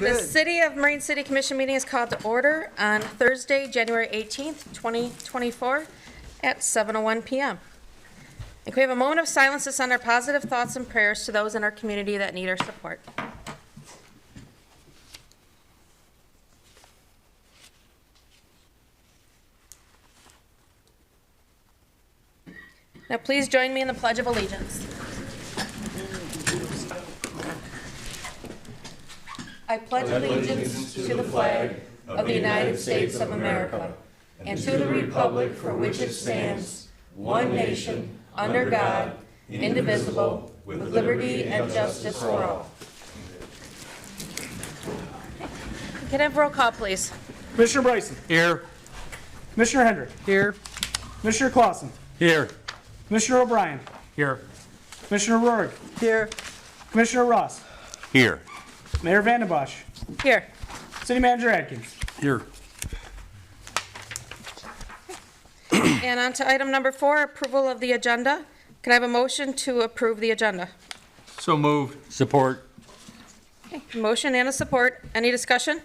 The City of Marine City Commission meeting is called to order on Thursday, January 18th, 2024 at 7:01 p.m. And can we have a moment of silence to send our positive thoughts and prayers to those in our community that need our support? Now please join me in the Pledge of Allegiance. I pledge allegiance to the flag of the United States of America and to the republic for which it stands, one nation, under God, indivisible, with liberty and justice for all. Can I have roll call, please? Commissioner Bryson. Here. Commissioner Hendrick. Here. Commissioner Clausen. Here. Commissioner O'Brien. Here. Commissioner Rourke. Here. Commissioner Ross. Here. Mayor Vandenbosch. Here. City Manager Atkins. Here. And on to item number 4, approval of the agenda. Can I have a motion to approve the agenda? So moved. Support. Okay, motion and a support. Any discussion?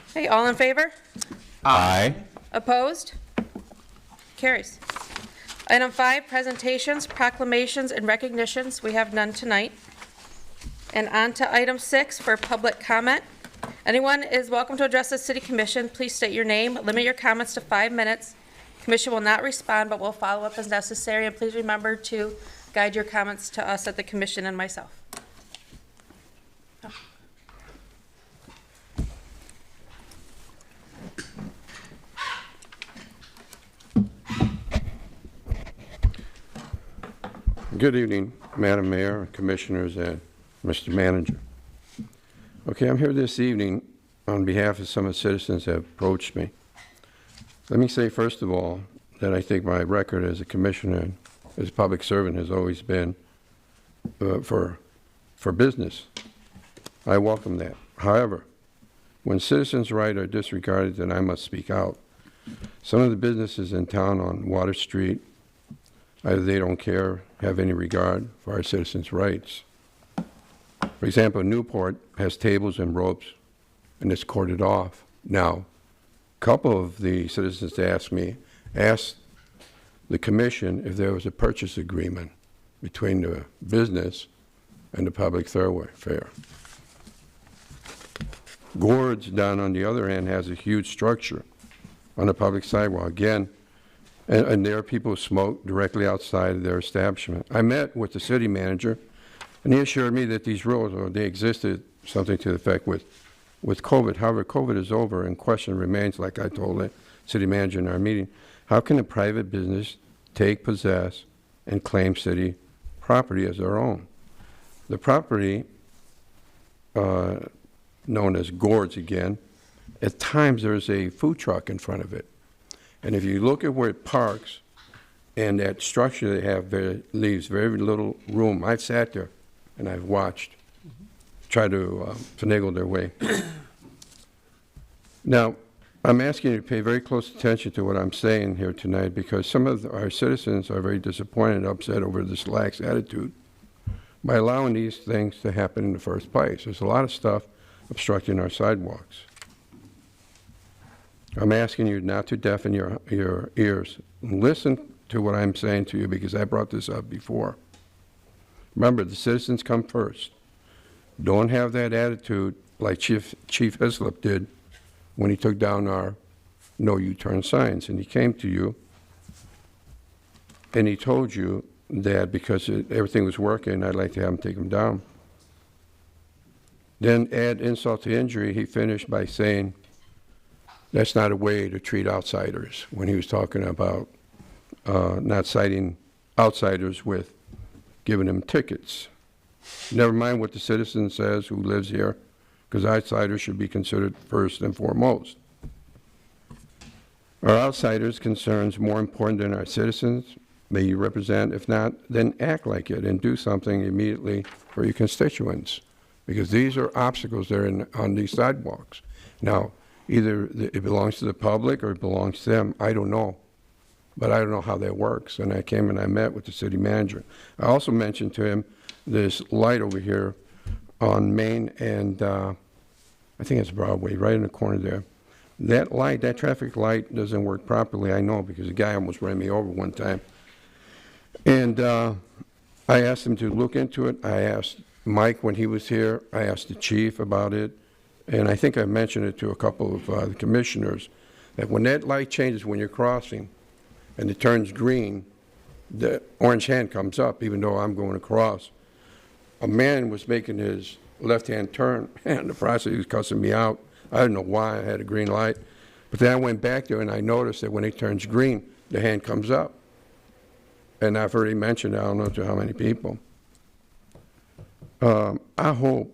Okay, all in favor? Aye. Opposed? Carries. Item 5, presentations, proclamations, and recognitions. We have none tonight. And on to item 6 for public comment. Anyone is welcome to address the City Commission. Please state your name. Limit your comments to 5 minutes. Commission will not respond, but will follow up as necessary. And please remember to guide your comments to us at the Commission and myself. Good evening, Madam Mayor, Commissioners, and Mr. Manager. Okay, I'm here this evening on behalf of some of the citizens that have approached me. Let me say, first of all, that I think my record as a commissioner and as a public servant has always been for business. I welcome that. However, when citizens' rights are disregarded, then I must speak out. Some of the businesses in town on Water Street, either they don't care, have any regard for our citizens' rights. For example, Newport has tables and ropes, and it's cordoned off. Now, a couple of the citizens asked the commission if there was a purchase agreement between the business and the public thoroughfare. Gord's down on the other end has a huge structure on the public sidewalk. Again, and there are people who smoke directly outside of their establishment. I met with the city manager, and he assured me that these rules, or they existed, something to the effect with COVID. However, COVID is over, and question remains, like I told the city manager in our meeting, how can a private business take, possess, and claim city property as their own? The property, known as Gord's again, at times there's a food truck in front of it. And if you look at where it parks and that structure they have leaves very little room. I've sat there and I've watched try to finagle their way. Now, I'm asking you to pay very close attention to what I'm saying here tonight, because some of our citizens are very disappointed and upset over this lax attitude by allowing these things to happen in the first place. There's a lot of stuff obstructing our sidewalks. I'm asking you not to deafen your ears. Listen to what I'm saying to you, because I brought this up before. Remember, the citizens come first. Don't have that attitude like Chief Hislop did when he took down our no U-turn signs. And he came to you and he told you that because everything was working, I'd like to have him take them down. Then add insult to injury, he finished by saying, that's not a way to treat outsiders, when he was talking about not citing outsiders with giving them tickets. Never mind what the citizen says who lives here, because outsiders should be considered first and foremost. Are outsiders' concerns more important than our citizens? May you represent? If not, then act like it and do something immediately for your constituents, because these are obstacles that are on these sidewalks. Now, either it belongs to the public or it belongs to them. I don't know. But I don't know how that works. And I came and I met with the city manager. I also mentioned to him this light over here on Main and I think it's Broadway, right in the corner there. That light, that traffic light doesn't work properly, I know, because the guy almost ran me over one time. And I asked him to look into it. I asked Mike when he was here. I asked the chief about it. And I think I mentioned it to a couple of the commissioners, that when that light changes when you're crossing and it turns green, the orange hand comes up, even though I'm going across. A man was making his left-hand turn, and in the process, he was cussing me out. I don't know why I had a green light. But then I went back there, and I noticed that when it turns green, the hand comes up. And I've already mentioned, I don't know to how many people. I hope,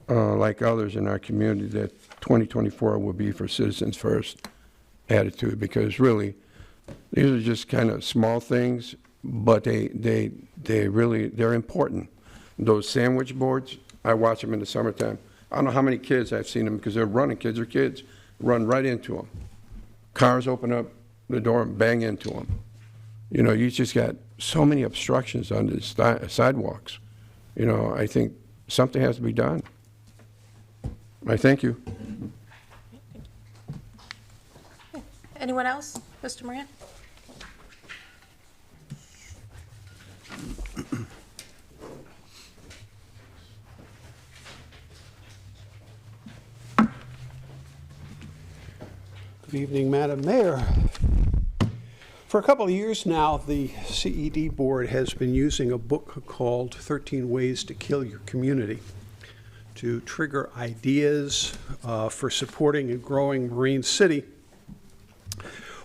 like others in our community, that 2024 will be for citizens first attitude, because really, these are just kind of small things, but they're important. Those sandwich boards, I watch them in the summertime. I don't know how many kids I've seen them, because they're running, kids are kids, run right into them. Cars open up the door and bang into them. You know, you just got so many obstructions on the sidewalks. You know, I think something has to be done. I thank you. Anyone else? Mr. Moran? Good evening, Madam Mayor. For a couple of years now, the CED board has been using a book called 13 Ways to Kill Your Community to trigger ideas for supporting and growing Marine City.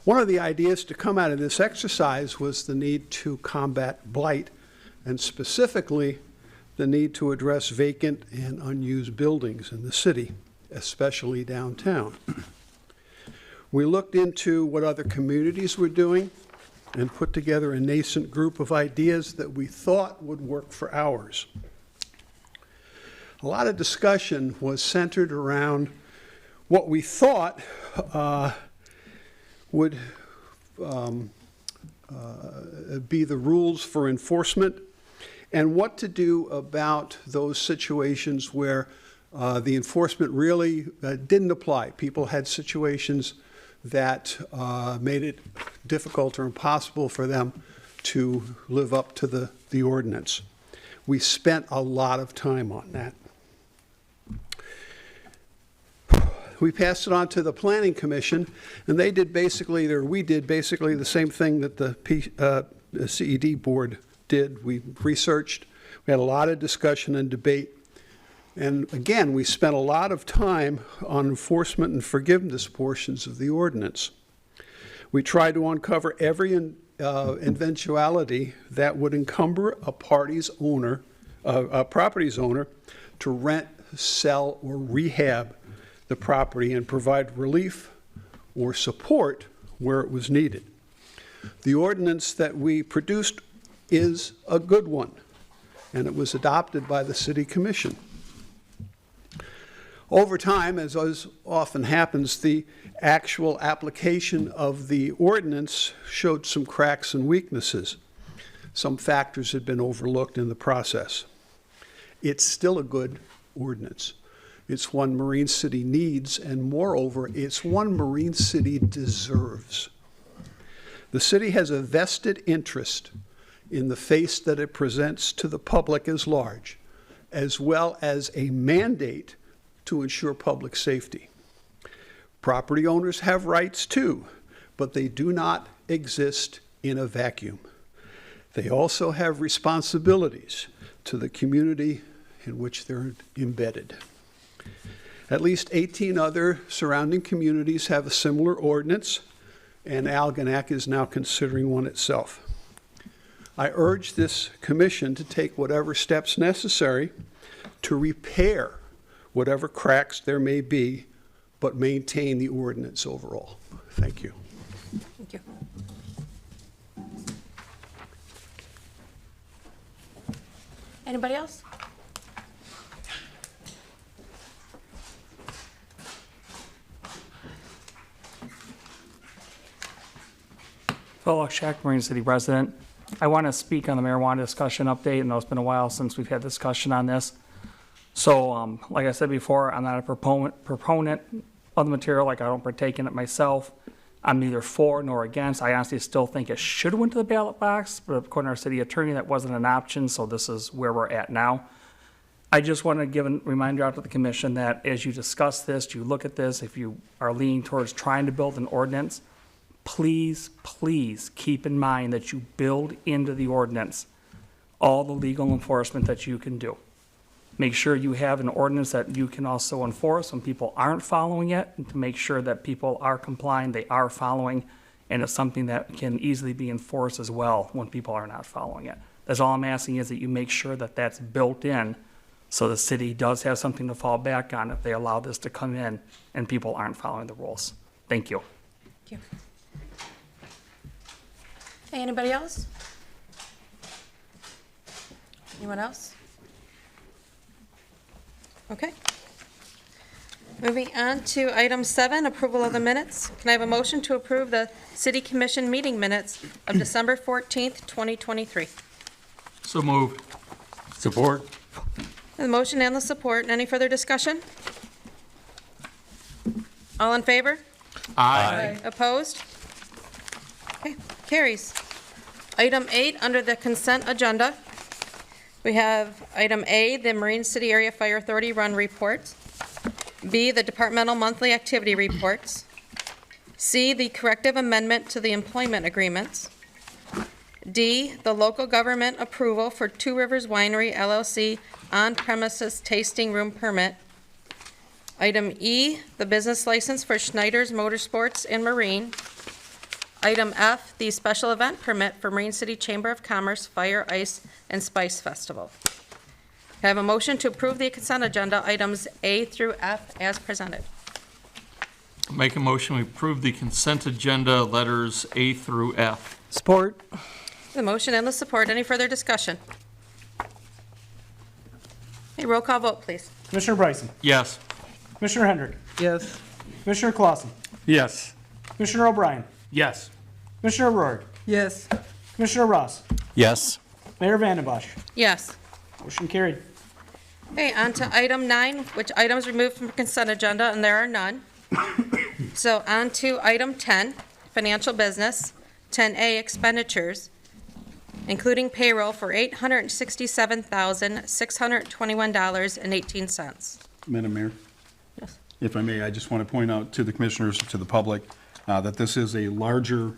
One of the ideas to come out of this exercise was the need to combat blight, and specifically the need to address vacant and unused buildings in the city, especially downtown. We looked into what other communities were doing and put together a nascent group of ideas that we thought would work for ours. A lot of discussion was centered around what we thought would be the rules for enforcement, and what to do about those situations where the enforcement really didn't apply. People had situations that made it difficult or impossible for them to live up to the ordinance. We spent a lot of time on that. We passed it on to the Planning Commission, and they did basically, or we did basically the same thing that the CED board did. We researched, we had a lot of discussion and debate, and again, we spent a lot of time on enforcement and forgiveness portions of the ordinance. We tried to uncover every eventuality that would encumber a property's owner to rent, sell, or rehab the property and provide relief or support where it was needed. The ordinance that we produced is a good one, and it was adopted by the City Commission. Over time, as often happens, the actual application of the ordinance showed some cracks and weaknesses. Some factors had been overlooked in the process. It's still a good ordinance. It's one Marine City needs, and moreover, it's one Marine City deserves. The city has a vested interest in the face that it presents to the public as large, as well as a mandate to ensure public safety. Property owners have rights too, but they do not exist in a vacuum. They also have responsibilities to the community in which they're embedded. At least 18 other surrounding communities have a similar ordinance, and Algonac is now considering one itself. I urge this commission to take whatever steps necessary to repair whatever cracks there may be, but maintain the ordinance overall. Thank you. Thank you. Anybody else? Phil Shack, Marine City resident. I want to speak on the marijuana discussion update, and it's been a while since we've had discussion on this. So, like I said before, I'm not a proponent of the material, like I don't partake in it myself. I'm neither for nor against. I honestly still think it should have went to the ballot box, but according to our city attorney, that wasn't an option, so this is where we're at now. I just want to give a reminder out to the commission that as you discuss this, you look at this, if you are leaning towards trying to build an ordinance, please, please keep in mind that you build into the ordinance all the legal enforcement that you can do. Make sure you have an ordinance that you can also enforce when people aren't following it, and to make sure that people are complying, they are following, and it's something that can easily be enforced as well when people are not following it. That's all I'm asking, is that you make sure that that's built in, so the city does have something to fall back on if they allow this to come in and people aren't following the rules. Thank you. Thank you. Hey, anybody else? Anyone else? Okay. Moving on to item 7, approval of the minutes. Can I have a motion to approve the city commission meeting minutes of December 14th, 2023? So moved. Support. The motion and the support. Any further discussion? All in favor? Aye. Opposed? Okay, carries. Item 8, under the consent agenda, we have item A, the Marine City Area Fire Authority Run Reports. B, the departmental monthly activity reports. C, the corrective amendment to the employment agreements. D, the local government approval for Two Rivers Winery LLC on-premises tasting room permit. Item E, the business license for Schneider's Motorsports and Marine. Item F, the special event permit for Marine City Chamber of Commerce Fire, Ice, and Spice Festival. Can I have a motion to approve the consent agenda items A through F as presented? Make a motion, we approve the consent agenda letters A through F. Support. The motion and the support. Any further discussion? Okay, roll call vote, please. Commissioner Bryson? Yes. Commissioner Hendrick? Yes. Commissioner Clausen? Yes. Commissioner O'Brien? Yes. Commissioner Rourke? Yes. Commissioner Ross? Yes. Mayor Vandenbosch? Yes. Motion carried. Okay, on to item 9, which items removed from consent agenda, and there are none. So on to item 10, financial business. 10A, expenditures, including payroll for $867,621.18. Madam Mayor, Yes. if I may, I just want to point out to the commissioners, to the public, that this is a larger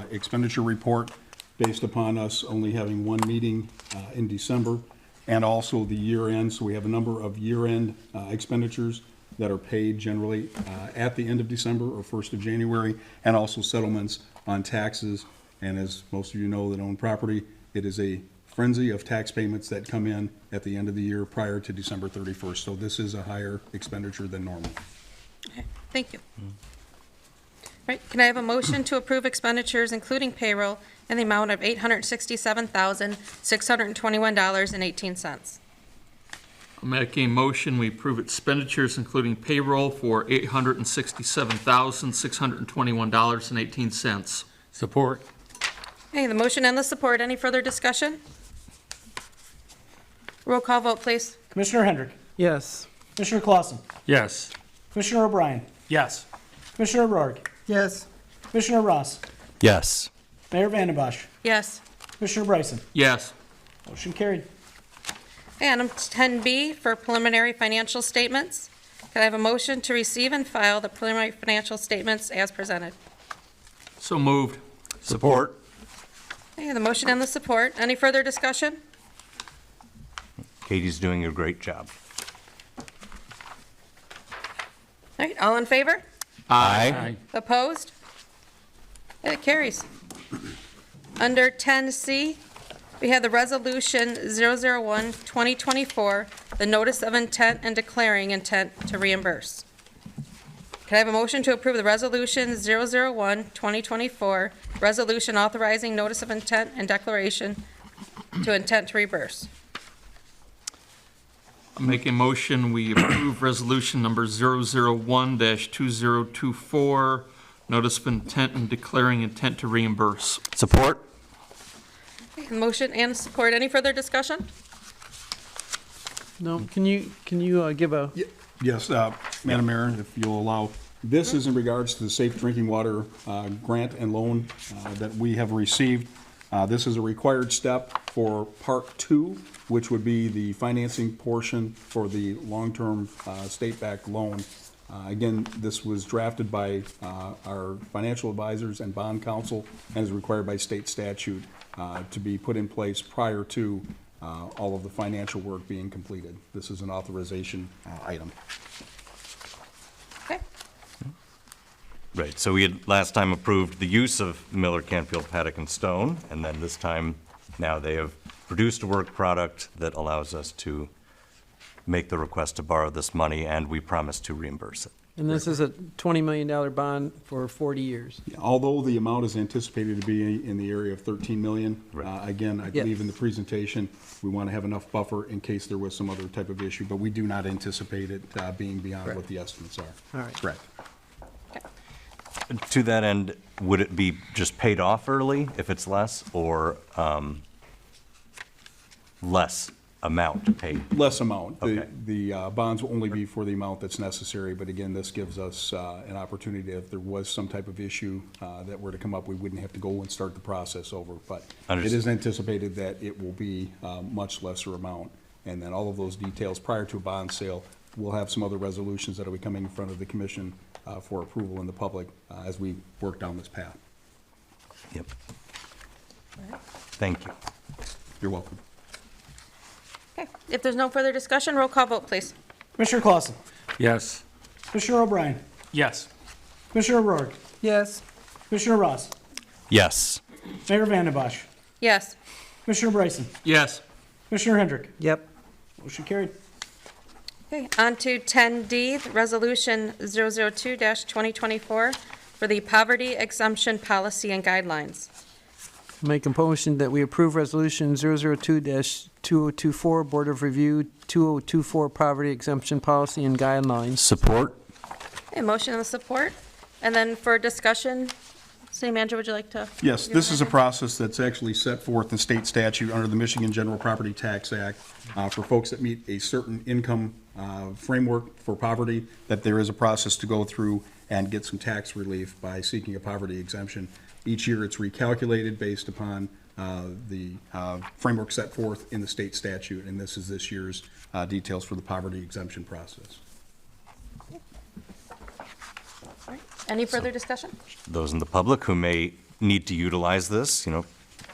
expenditure report based upon us only having one meeting in December, and also the year end. So we have a number of year-end expenditures that are paid generally at the end of December or 1st of January, and also settlements on taxes. And as most of you know that own property, it is a frenzy of tax payments that come in at the end of the year prior to December 31st. So this is a higher expenditure than normal. Okay, thank you. Right, can I have a motion to approve expenditures, including payroll, in the amount of $867,621.18? I'll make a motion, we approve expenditures, including payroll, for $867,621.18. Support. Okay, the motion and the support. Any further discussion? Roll call vote, please. Commissioner Hendrick? Yes. Commissioner Clausen? Yes. Commissioner O'Brien? Yes. Commissioner Rourke? Yes. Commissioner Ross? Yes. Mayor Vandenbosch? Yes. Commissioner Bryson? Yes. Motion carried. Okay, item 10B for preliminary financial statements. Can I have a motion to receive and file the preliminary financial statements as presented? So moved. Support. Okay, the motion and the support. Any further discussion? Katie's doing a great job. All right, all in favor? Aye. Opposed? It carries. Under 10C, we have the Resolution 001-2024, the Notice of Intent and Declaring Intent to Reimburse. Can I have a motion to approve the Resolution 001-2024, resolution authorizing notice of intent and declaration to intent to reimburse? I'll make a motion, we approve resolution number 001-2024, notice of intent and declaring intent to reimburse. Support? Motion and support. Any further discussion? No, can you give a, Yes, Madam Mayor, if you'll allow, this is in regards to the Safe Drinking Water grant and loan that we have received. This is a required step for Part 2, which would be the financing portion for the long-term state-backed loan. Again, this was drafted by our financial advisors and bond counsel and is required by state statute to be put in place prior to all of the financial work being completed. This is an authorization item. Okay. Right, so we had last time approved the use of Miller, Canfield, Paddock, and Stone, and then this time, now they have produced a work product that allows us to make the request to borrow this money, and we promise to reimburse it. And this is a $20 million bond for 40 years. Although the amount is anticipated to be in the area of 13 million, again, I Yes. believe in the presentation, we want to have enough buffer in case there was some other type of issue, but we do not anticipate it being beyond what the estimates are. All right. Correct. To that end, would it be just paid off early if it's less, or less amount paid? Less amount. Okay. The bonds will only be for the amount that's necessary, but again, this gives us an opportunity, if there was some type of issue that were to come up, we wouldn't have to go and start the process over. But it Understood. is anticipated that it will be much lesser amount. And then all of those details prior to a bond sale, we'll have some other resolutions that will be coming in front of the commission for approval in the public as we work down this path. Yep. Thank you. You're welcome. Okay. If there's no further discussion, roll call vote, please. Commissioner Clausen, Yes. Commissioner O'Brien, Yes. Commissioner O'Rourke, Yes. Commissioner Ross, Yes. Mayor Vandembosch, Yes. Commissioner Bryson, Yes. Commissioner Hendrick. Yep. Motion carried. Okay, on to 10D, Resolution 002-2024 for the Poverty Exemption Policy and Guidelines. Make a motion that we approve Resolution 002-2024, Board of Review 2024 Poverty Exemption Policy and Guidelines. Support? Okay, motion and support. And then for discussion, City Manager, would you like to? Yes, this is a process that's actually set forth in state statute under the Michigan General Property Tax Act for folks that meet a certain income framework for poverty, that there is a process to go through and get some tax relief by seeking a poverty exemption. Each year, it's recalculated based upon the framework set forth in the state statute, and this is this year's details for the poverty exemption process. Any further discussion? Those in the public who may need to utilize this,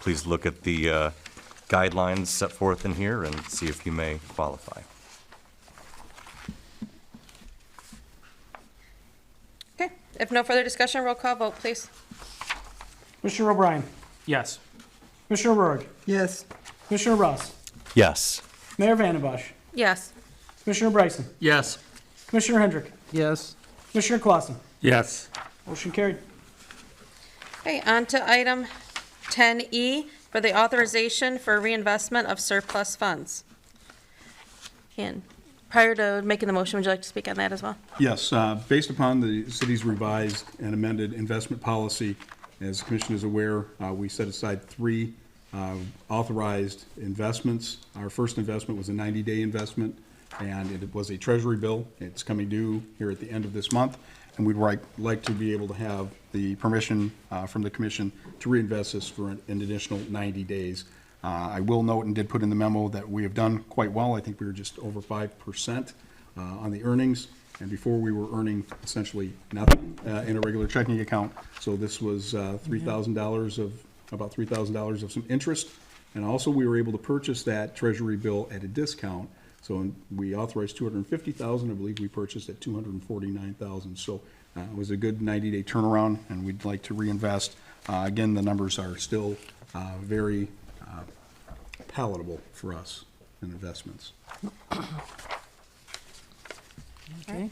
please look at the guidelines set forth in here and see if you may qualify. Okay, if no further discussion, roll call vote, please. Commissioner O'Brien, Yes. Commissioner O'Rourke, Yes. Commissioner Ross, Yes. Mayor Vandembosch, Yes. Commissioner Bryson, Yes. Commissioner Hendrick, Yes. Commissioner Clausen. Yes. Motion carried. Okay, on to item 10E for the authorization for reinvestment of surplus funds. And prior to making the motion, would you like to speak on that as well? Yes, based upon the city's revised and amended investment policy, as the commission is aware, we set aside 3 authorized investments. Our first investment was a 90-day investment, and it was a treasury bill. It's coming due here at the end of this month, and we'd like to be able to have the permission from the commission to reinvest this for an additional 90 days. I will note and did put in the memo that we have done quite well. I think we were just over 5% on the earnings, and before we were earning essentially nothing in a regular checking account. So this was $3,000 of, about $3,000 of some interest. And also we were able to purchase that treasury bill at a discount. So we authorized $250,000. I believe we purchased at $249,000. So it was a good 90-day turnaround, and we'd like to reinvest. Again, the numbers are still very palatable for us in investments. Okay.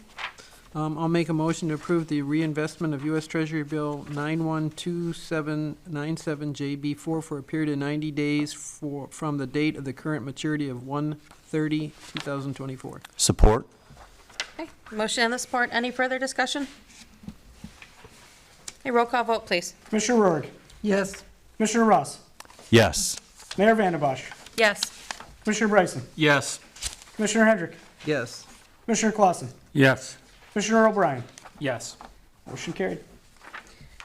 I'll make a motion to approve the reinvestment of U.S. Treasury Bill 912797JB4 for a period of 90 days from the date of the current maturity of 1/30/2024. Support? Okay, motion and the support. Any further discussion? A roll call vote, please. Commissioner O'Rourke, Yes. Commissioner Ross, Yes. Mayor Vandembosch, Yes. Commissioner Bryson, Yes. Commissioner Hendrick, Yes. Commissioner Clausen, Yes. Commissioner O'Brien. Yes. Motion carried.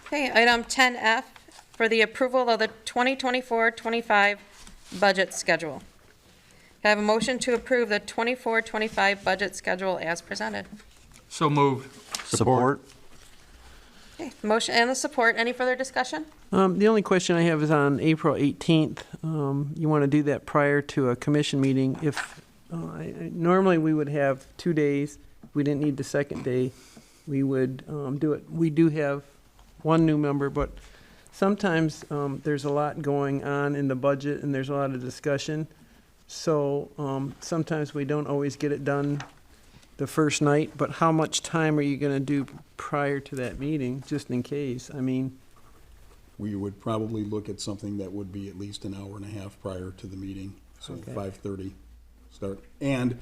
Okay, item 10F for the approval of the 2024-25 budget schedule. Can I have a motion to approve the 24-25 budget schedule as presented? So moved. Support? Okay, motion and the support. Any further discussion? The only question I have is on April 18th. You want to do that prior to a commission meeting. If, normally we would have 2 days. If we didn't need the second day, we would do it. We do have one new member, but sometimes there's a lot going on in the budget and there's a lot of discussion. So sometimes we don't always get it done the first night, but how much time are you going to do prior to that meeting, just in case? I mean, We would probably look at something that would be at least an hour and a half prior to the meeting, so Okay. 5:30 start. And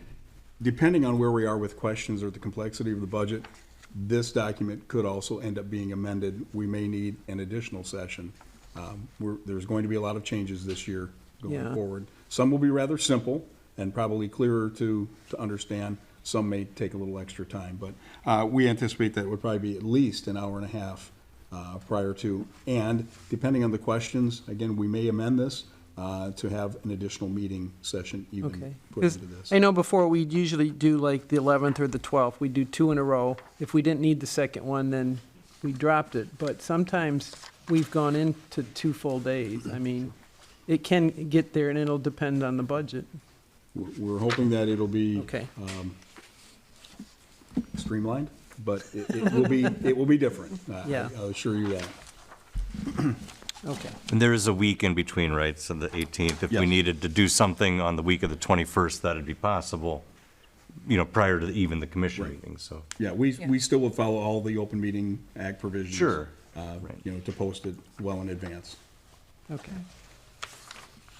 depending on where we are with questions or the complexity of the budget, this document could also end up being amended. We may need an additional session. There's going to be a lot of changes this year going Yeah. forward. Some will be rather simple and probably clearer to understand. Some may take a little extra time, but we anticipate that it would probably be at least an hour and a half prior to. And depending on the questions, again, we may amend this to have an additional meeting session even okay. put 'Cause into this. I know before we'd usually do like the 11th or the 12th. We'd do 2 in a row. If we didn't need the second one, then we dropped it. But sometimes we've gone into 2 full days. I mean, it can get there and it'll depend on the budget. We're hoping that it'll be Okay. streamlined, but it will be different. Yeah. I'll assure you that. Okay. And there is a week in between, right? So the 18th, if we Yes. needed to do something on the week of the 21st, that'd be possible, you know, prior to even the commission Right. meeting, so. Yeah, we still would follow all the Open Meeting Act provisions. Sure. Right. You know, to post it well in advance. Okay.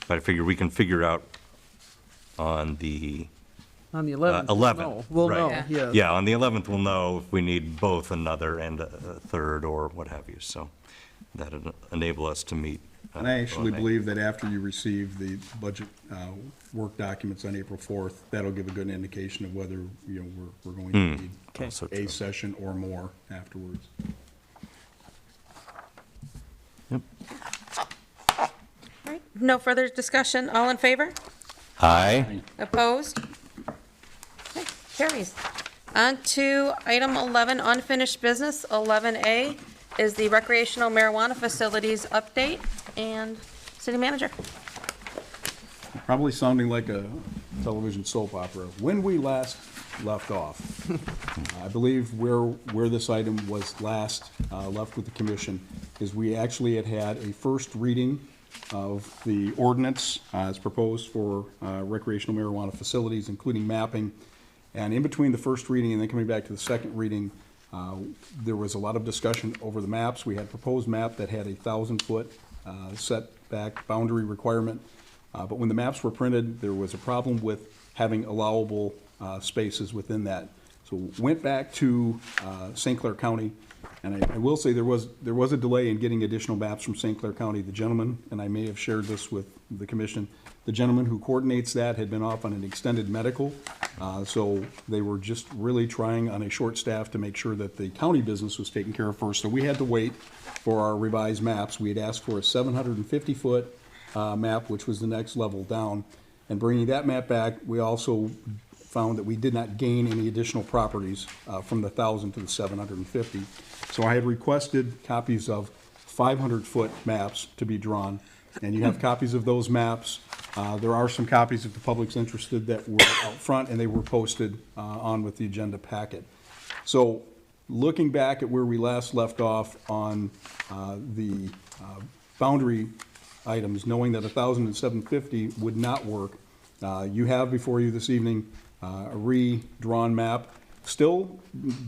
But I figure we can figure out on the On the 11th. 11th. We'll right. know, Yeah. yes. Yeah, on the 11th, we'll know if we need both another and a third or what have you, so that'll enable us to meet. And I actually on May. believe that after you receive the budget work documents on April 4th, that'll give a good indication of whether, you know, we're going to need Okay. Also a true. session or more afterwards. All right, no further discussion. All in favor? Aye. Opposed? Okay, carries. On to item 11, unfinished business. 11A is the recreational marijuana facilities update, and city manager. Probably sounding like a television soap opera. When we last left off, I believe where this item was last left with the commission is we actually had a first reading of the ordinance as proposed for recreational marijuana facilities, including mapping. And in between the first reading and then coming back to the second reading, there was a lot of discussion over the maps. We had proposed map that had a 1,000-foot setback boundary requirement. But when the maps were printed, there was a problem with having allowable spaces within that. So went back to St. Clair County, and I will say there was a delay in getting additional maps from St. Clair County. The gentleman, and I may have shared this with the commission, the gentleman who coordinates that had been off on an extended medical, so they were just really trying on a short staff to make sure that the county business was taken care of first. So we had to wait for our revised maps. We had asked for a 750-foot map, which was the next level down. And bringing that map back, we also found that we did not gain any additional properties from the 1,000 to the 750. So I had requested copies of 500-foot maps to be drawn, and you have copies of those maps. There are some copies, if the public's interested, that were out front, and they were posted on with the agenda packet. So looking back at where we last left off on the boundary items, knowing that 1,000 and 750 would not work, you have before you this evening a redrawn map, still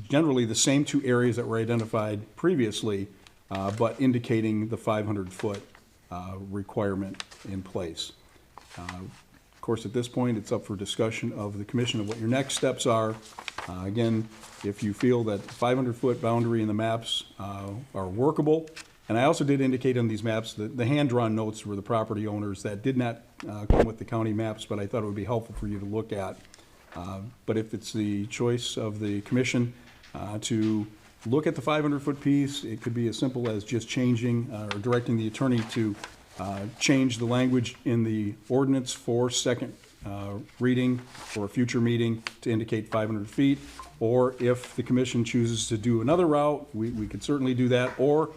generally the same 2 areas that were identified previously, but indicating the 500-foot requirement in place. Of course, at this point, it's up for discussion of the commission of what your next steps are. Again, if you feel that 500-foot boundary in the maps are workable, and I also did indicate on these maps that the hand-drawn notes were the property owners that did not come with the county maps, but I thought it would be helpful for you to look at. But if it's the choice of the commission to look at the 500-foot piece, it could be as simple as just changing or directing the attorney to change the language in the ordinance for second reading for a future meeting to indicate 500 feet. Or if the commission chooses to do another route, we could certainly do that. Or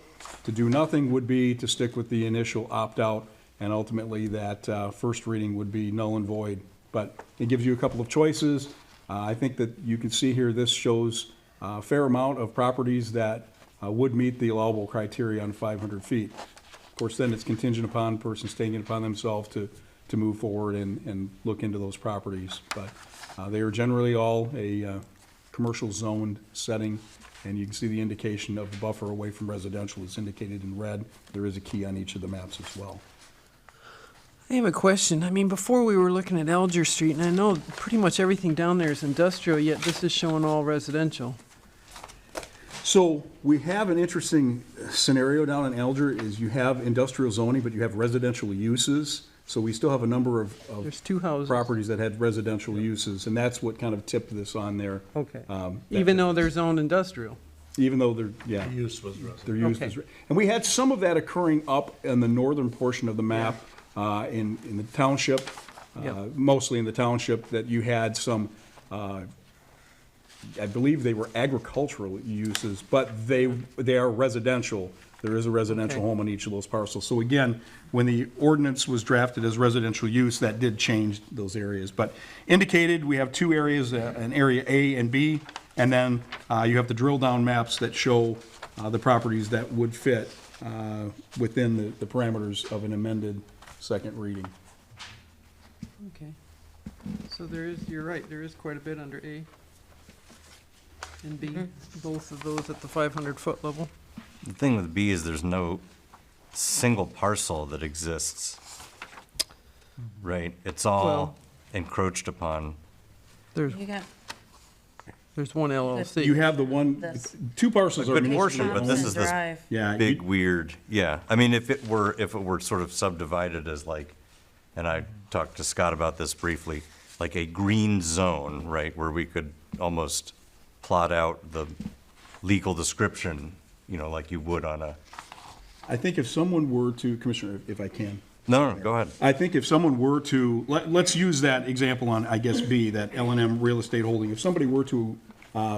to do nothing would be to stick with the initial opt-out, and ultimately that first reading would be null and void. But it gives you a couple of choices. I think that you can see here, this shows a fair amount of properties that would meet the allowable criteria on 500 feet. Of course, then it's contingent upon persons taking it upon themselves to move forward and look into those properties. But they are generally all a commercial zoned setting, and you can see the indication of the buffer away from residential is indicated in red. There is a key on each of the maps as well. I have a question. I mean, before we were looking at Alger Street, and I know pretty much everything down there is industrial, yet this is showing all residential. So we have an interesting scenario down in Alger, is you have industrial zoning, but you have residential uses. So we still have a number of There's 2 houses. properties that had residential uses, and that's what kind of tipped this on there. Okay. Even though they're zoned industrial. Even though they're, yeah. The use was residential. Their use Okay. is, and we had some of that occurring up in the northern portion of the map, in the township, Yep. mostly in the township, that you had some, I believe they were agricultural uses, but they are residential. There is a residential Okay. home on each of those parcels. So again, when the ordinance was drafted as residential use, that did change those areas. But indicated, we have 2 areas, an area A and B, and then you have the drill down maps that show the properties that would fit within the parameters of an amended second reading. Okay. So there is, you're right, there is quite a bit under A and B, both of those at the 500-foot level. The thing with B is there's no single parcel that exists, right? It's all Well- encroached upon. There's one LLC. You have the one, This. 2 parcels A are good municipally portion, but owned. this is this Drive. Yeah, big, weird, yeah. I mean, if it were sort of subdivided as like, and I talked to Scott about this briefly, like a green zone, right, where we could almost plot out the legal description, you know, like you would on a, I think if someone were to, Commissioner, if I can, no, go ahead. I think if someone were to, let's use that example on, I guess, B, that L&M real estate holding. If somebody were to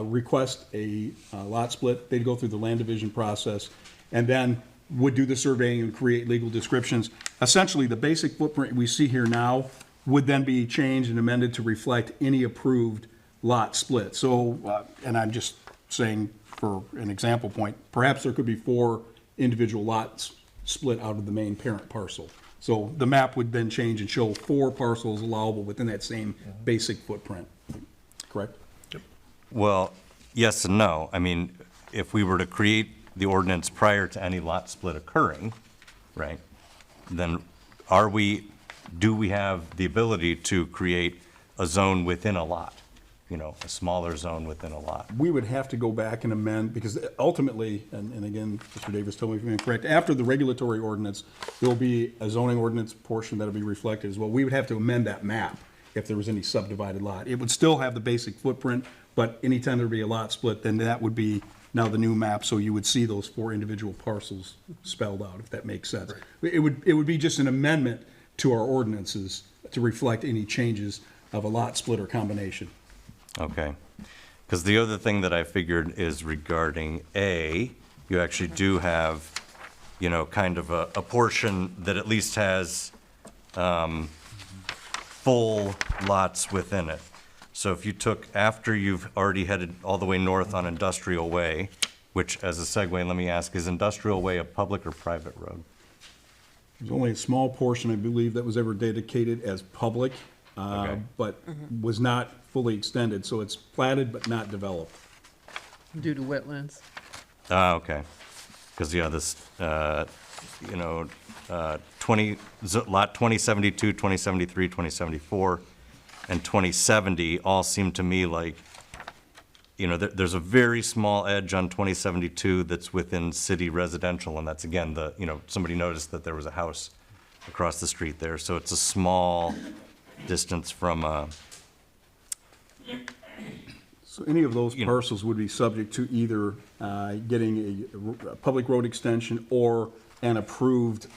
request a lot split, they'd go through the land division process and then would do the surveying and create legal descriptions. Essentially, the basic footprint we see here now would then be changed and amended to reflect any approved lot split. So, and I'm just saying for an example point, perhaps there could be 4 individual lots split out of the main parent parcel. So the map would then change and show 4 parcels allowable within that same basic footprint, correct? Well, yes and no. I mean, if we were to create the ordinance prior to any lot split occurring, right, then do we have the ability to create a zone within a lot? You know, a smaller zone within a lot? We would have to go back and amend, because ultimately, and again, Mr. Davis told me if I'm incorrect, after the regulatory ordinance, there'll be a zoning ordinance portion that'll be reflected as well. We would have to amend that map if there was any subdivided lot. It would still have the basic footprint, but anytime there'd be a lot split, then that would be now the new map, so you would see those 4 individual parcels spelled out, if that makes sense. It would be just an amendment to our ordinances to reflect any changes of a lot split or combination. Okay. Because the other thing that I figured is regarding A, you actually do have, you know, kind of a portion that at least has full lots within it. So if you took, after you've already headed all the way north on Industrial Way, which, as a segue, let me ask, is Industrial Way a public or private road? There's only a small portion, I believe, that was ever dedicated as public, Okay. but was not fully extended, so it's platted but not developed. Due to wetlands. Ah, okay. Because, yeah, this, you know, lot 2072, 2073, 2074, and 2070 all seem to me like, you know, there's a very small edge on 2072 that's within city residential, and that's, again, you know, somebody noticed that there was a house across the street there, so it's a small distance from So any of those You know. parcels would be subject to either getting a public road extension or an approved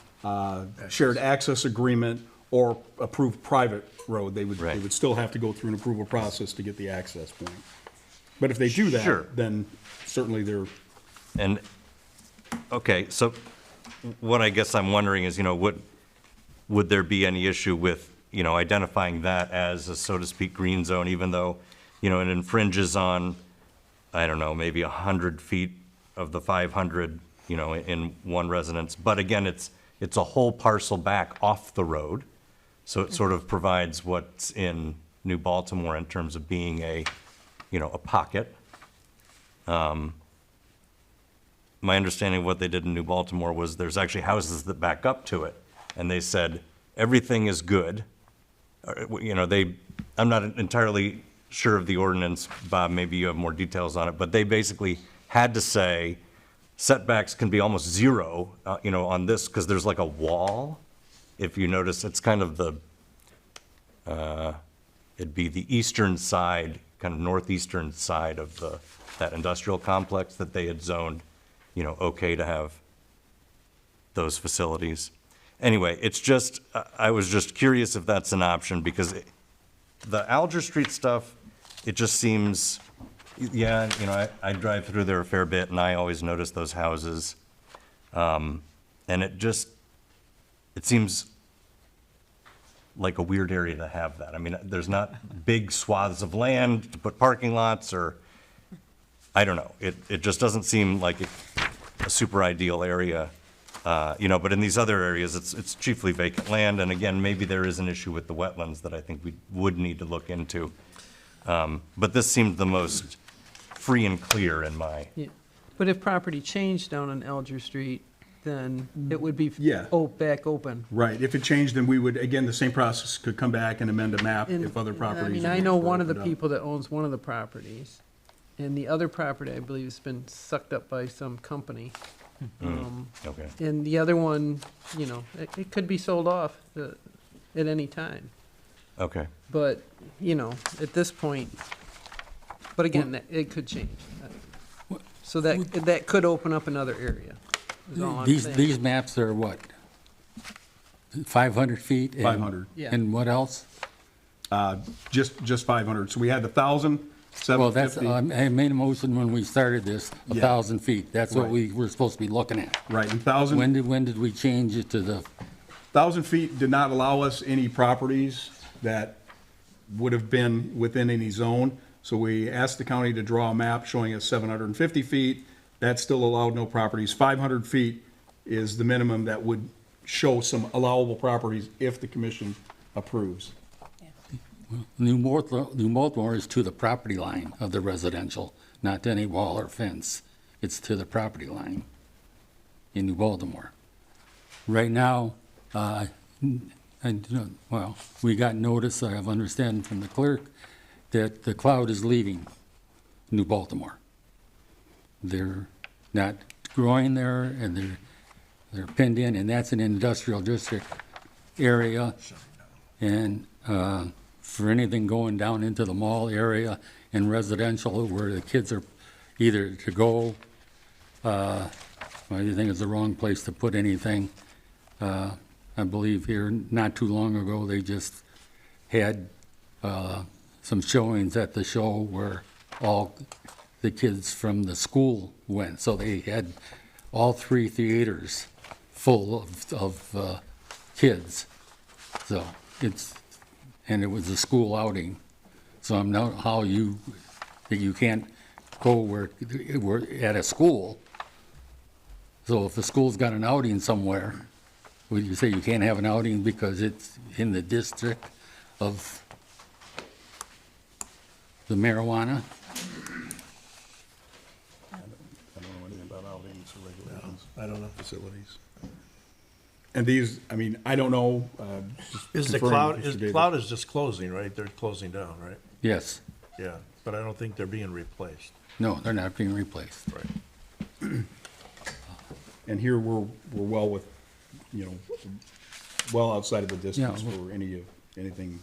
shared access agreement or approved private road. They Right. would still have to go through an approval process to get the access point. But if they do Sure. that, then certainly they're, And, okay, so what I guess I'm wondering is, would there be any issue with, identifying that as a, so to speak, green zone, even though, it infringes on, I don't know, maybe 100 feet of the 500, in one residence? But again, it's a whole parcel back off the road. So it sort of provides what's in New Baltimore in terms of being a pocket. My understanding of what they did in New Baltimore was there's actually houses that back up to it, and they said, everything is good. I'm not entirely sure of the ordinance, Bob, maybe you have more details on it, but they basically had to say setbacks can be almost zero, on this, because there's like a wall. If you notice, it's kind of it'd be the eastern side, kind of northeastern side of that industrial complex that they had zoned, okay to have those facilities. Anyway, it's just, I was just curious if that's an option, because the Alger Street stuff, it just seems, yeah, I drive through there a fair bit, and I always notice those houses. And it seems like a weird area to have that. I mean, there's not big swaths of land to put parking lots, or, I don't know. It just doesn't seem like a super ideal area. But in these other areas, it's chiefly vacant land, and again, maybe there is an issue with the wetlands that I think we would need to look into. But this seemed the most free and clear in my, Yeah. But if property changed down on Alger Street, then it would be Yeah. back open. right. If it changed, then we would, again, the same process could come back and amend a map And, if other properties. I mean, I know one of the people that owns one of the properties, and the other property, I believe, has been sucked up by some company. okay. And the other one, it could be sold off at any time. Okay. But, at this point, but again, it could change. So that could open up another area, is all I'm saying. These maps are what? 500 feet? and- 500. Yeah. And what else? Just 500. So we had the 1,000, Well, that's, 750. I made a motion when we started this, Yeah. 1,000 feet. That's what Right. we were supposed to be looking at. Right, and 1,000. When did we change it to the, 1,000 feet did not allow us any properties that would have been within any zone. So we asked the county to draw a map showing us 750 feet. That still allowed no properties. 500 feet is the minimum that would show some allowable properties if the commission approves. New Baltimore is to the property line of the residential, not to any wall or fence. It's to the property line in New Baltimore. Right now, we got notice, I have understanding from the clerk, that the cloud is leaving New Baltimore. They're not growing there, and they're pinned in, and that's an industrial district area. And for anything going down into the mall area and residential where the kids are either to go, I think it's the wrong place to put anything. I believe here, not too long ago, they just had some showings at the show where all the kids from the school went. So they had all 3 theaters full of kids. So and it was a school outing. So I'm not how you can't go where we're at a school. So if the school's got an outing somewhere, would you say you can't have an outing because it's in the district of the marijuana? I don't know anything about outings or regulations. I don't know. Facilities. And these, I mean, I don't know. Just Is the confirm with cloud, Mr. is Davis. cloud is just closing, right? They're closing down, right? Yes. Yeah, but I don't think they're being replaced. No, they're not being replaced. Right. And here we're well with, well outside of the distance Yeah. for anything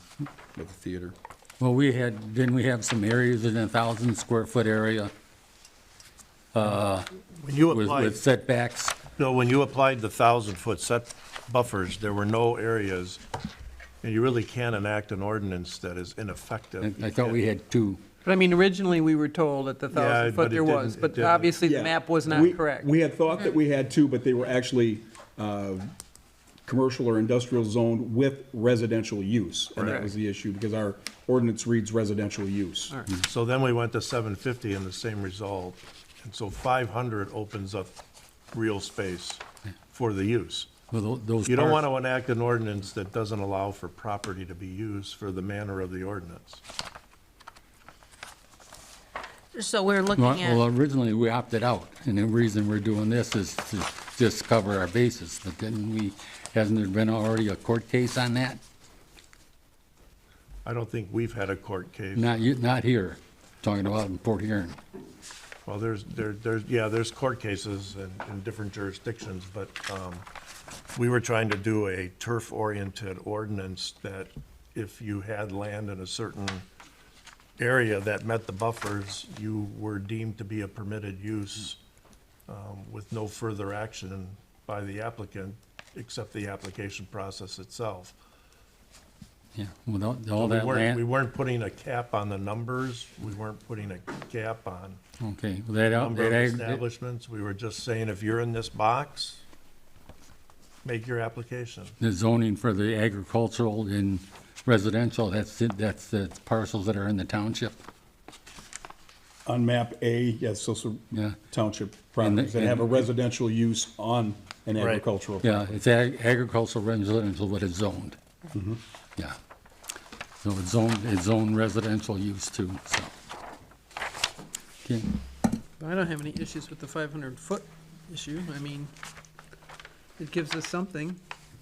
with the theater. Well, didn't we have some areas in a 1,000 square foot area When you with applied, setbacks? Bill, when you applied the 1,000-foot set buffers, there were no areas, and you really can't enact an ordinance that is ineffective. I thought we had 2. But I mean, originally, we were told at the Yeah, 1,000 but foot it there was, didn't- it but didn't. obviously the Yeah. map was not We- correct. We had thought that we had two, but they were actually commercial or industrial zoned with residential use. And that was the issue, because our ordinance reads residential use. So then we went to 750 and the same result. And so 500 opens up real space for the use. Well, those You don't parts- want to enact an ordinance that doesn't allow for property to be used for the manner of the ordinance. So we're looking Well, at, originally, we opted out, and the reason we're doing this is to just cover our bases, but then hasn't there been already a court case on that? I don't think we've had a court case. Not here, talking about in Port Huron. Well, there's court cases in different jurisdictions, but we were trying to do a turf-oriented ordinance that if you had land in a certain area that met the buffers, you were deemed to be a permitted use with no further action by the applicant except the application process itself. Yeah, without all We that we land, weren't putting a cap on the numbers, we weren't putting a cap on okay, well, that, number of that, establishments. We were just saying, if you're in this box, make your application. the zoning for the agricultural and residential, that's the parcels that are in the township. On map A, yes, those are Yeah, township And the- properties that have a and- residential use on an Right. agricultural. yeah, it's agricultural residential, but it's zoned. Yeah. So it's zoned residential use too, so. Okay. I don't have any issues with the 500 foot issue. I mean, it gives us something.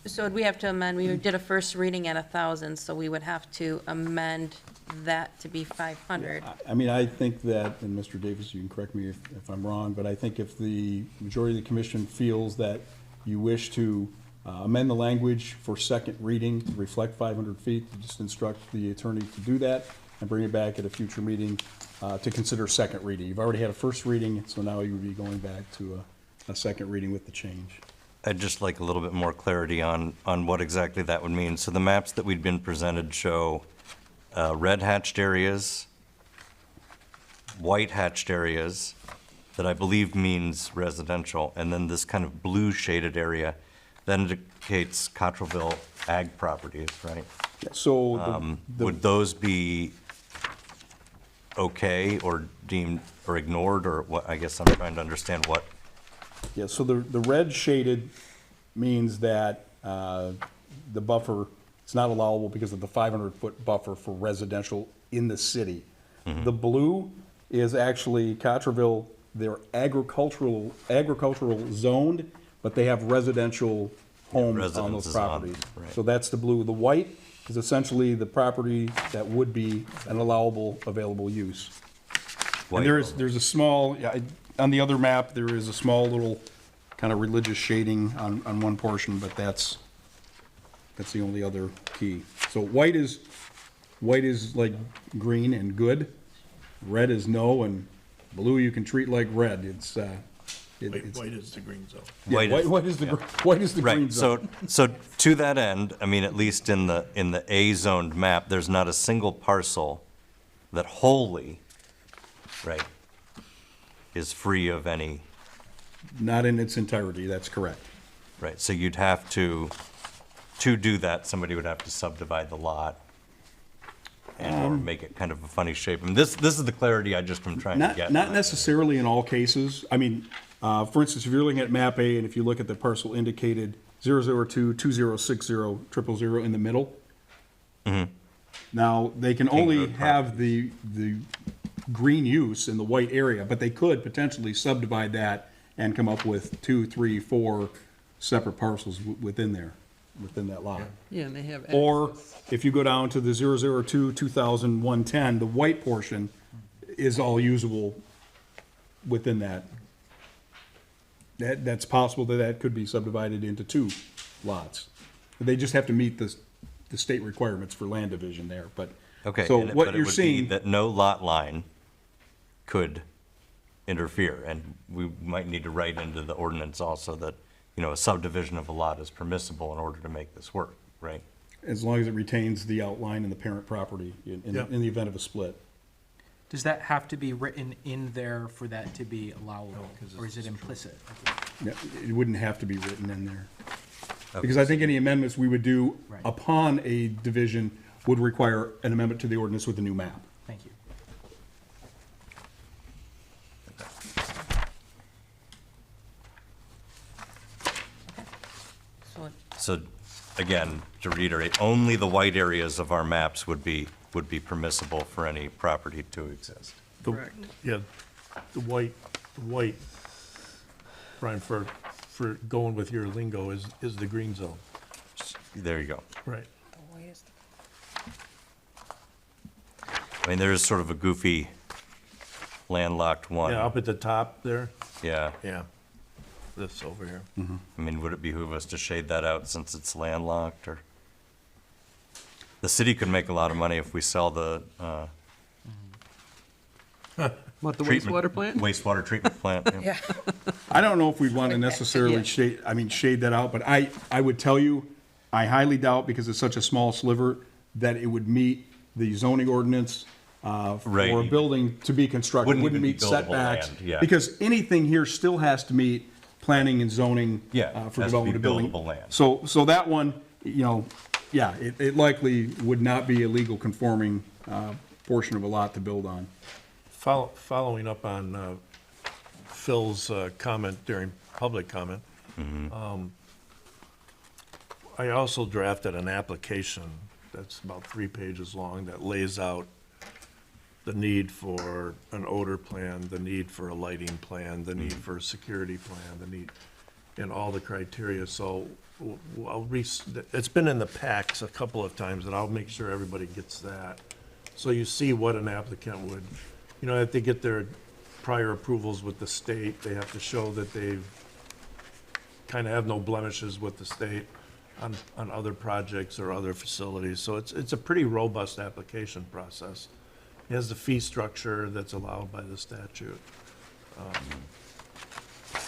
so would we have to amend, we did a first reading at 1,000, so we would have to amend that to be 500. I mean, I think that, and Mr. Davis, you can correct me if I'm wrong, but I think if the majority of the commission feels that you wish to amend the language for second reading to reflect 500 feet, just instruct the attorney to do that and bring it back at a future meeting to consider second reading. You've already had a first reading, so now you would be going back to a second reading with the change. I'd just like a little bit more clarity on what exactly that would mean. So the maps that we'd been presented show red hatched areas, white hatched areas, that I believe means residential, and then this kind of blue shaded area that indicates Cottrellville ag properties, right? So Would those be okay or deemed or ignored, or what? I guess I'm trying to understand what. yeah, so the red shaded means that the buffer is not allowable because of the 500-foot buffer for residential in the city. The blue is actually Cottrellville, they're agricultural zoned, but they have residential homes on those Residences on, properties. right. So that's the blue. The white is essentially the property that would be an allowable, available use. White And only. there's a small, on the other map, there is a small little kind of religious shading on one portion, but that's the only other key. So white is like green and good, red is no, and blue you can treat like red. It's, White is the green zone. yeah, white is the green Right, zone. so to that end, I mean, at least in the A-zoned map, there's not a single parcel that wholly, right, is free of any, Not in its entirety, that's correct. right? So you'd have to do that, somebody would have to subdivide the lot and or make it kind of a funny shape. And this is the clarity I just am trying to get. Not necessarily in all cases. I mean, for instance, if you're looking at map A and if you look at the parcel indicated 002-2060-000 in the middle, now they can only Road have the green use in the white area, but they could potentially subdivide that and come up with 2, 3, 4 separate parcels within there, within that lot. Yeah, and they have. Or access. if you go down to the 002-200110, the white portion is all usable within that. That's possible that could be subdivided into 2 lots. They just have to meet the state requirements for land division there, but Okay, So and- what but it you're would be seeing, that no lot line could interfere, and we might need to write into the ordinance also that, a subdivision of a lot is permissible in order to make this work, right? as long as it retains the outline and the parent property in Yep. the event of a split. Does that have to be written in there for that to be allowable, or is it implicit? No, it wouldn't have to be written in there. Because I think any amendments we would do Right. upon a division would require an amendment to the ordinance with a new map. Thank you. So, again, to reiterate, only the white areas of our maps would be permissible for any property to exist. Yeah, the white, Brian, for going with your lingo, is the green zone. There you go. Right. I mean, there is sort of a goofy landlocked one. Yeah, up at the top there, Yeah. yeah. This over here. I mean, would it behoove us to shade that out since it's landlocked, or? The city could make a lot of money if we sell the, What, the treatment- wastewater plant? Wastewater treatment plant. Yeah. I don't know if we'd want to Yeah. necessarily shade that out, but I would tell you, I highly doubt, because it's such a small sliver, that it would meet the zoning ordinance for a Right. building to be constructed, Wouldn't wouldn't even meet be buildable setbacks. land, yeah. Because anything here still has to meet planning and zoning Yeah, for has to be development of building. buildable land. So that one, yeah, it likely would not be a legal conforming portion of a lot to build on. Following up on Phil's comment during public comment, I also drafted an application that's about 3 pages long that lays out the need for an odor plan, the need for a lighting plan, the need for a security plan, the need, and all the criteria. So it's been in the packs a couple of times, and I'll make sure everybody gets that. So you see what an applicant would, if they get their prior approvals with the state, they have to show that they've kind of have no blemishes with the state on other projects or other facilities. So it's a pretty robust application process. It has the fee structure that's allowed by the statute.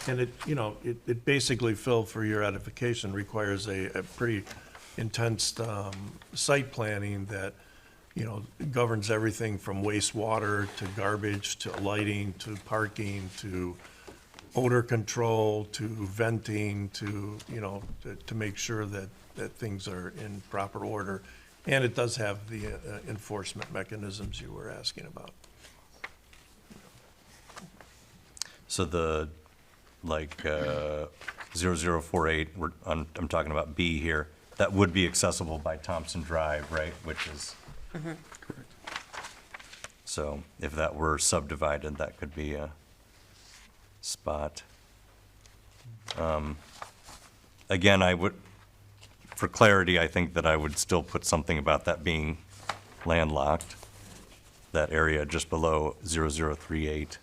And it basically, Phil, for your edification, requires a pretty intense site planning that, governs everything from wastewater to garbage to lighting to parking to odor control to venting to make sure that things are in proper order. And it does have the enforcement mechanisms you were asking about. So the, 0048, I'm talking about B here, that would be accessible by Thompson Drive, right, which is. Correct. So if that were subdivided, that could be a spot. Again, I would, for clarity, I think that I would still put something about that being landlocked, that area just below 0038.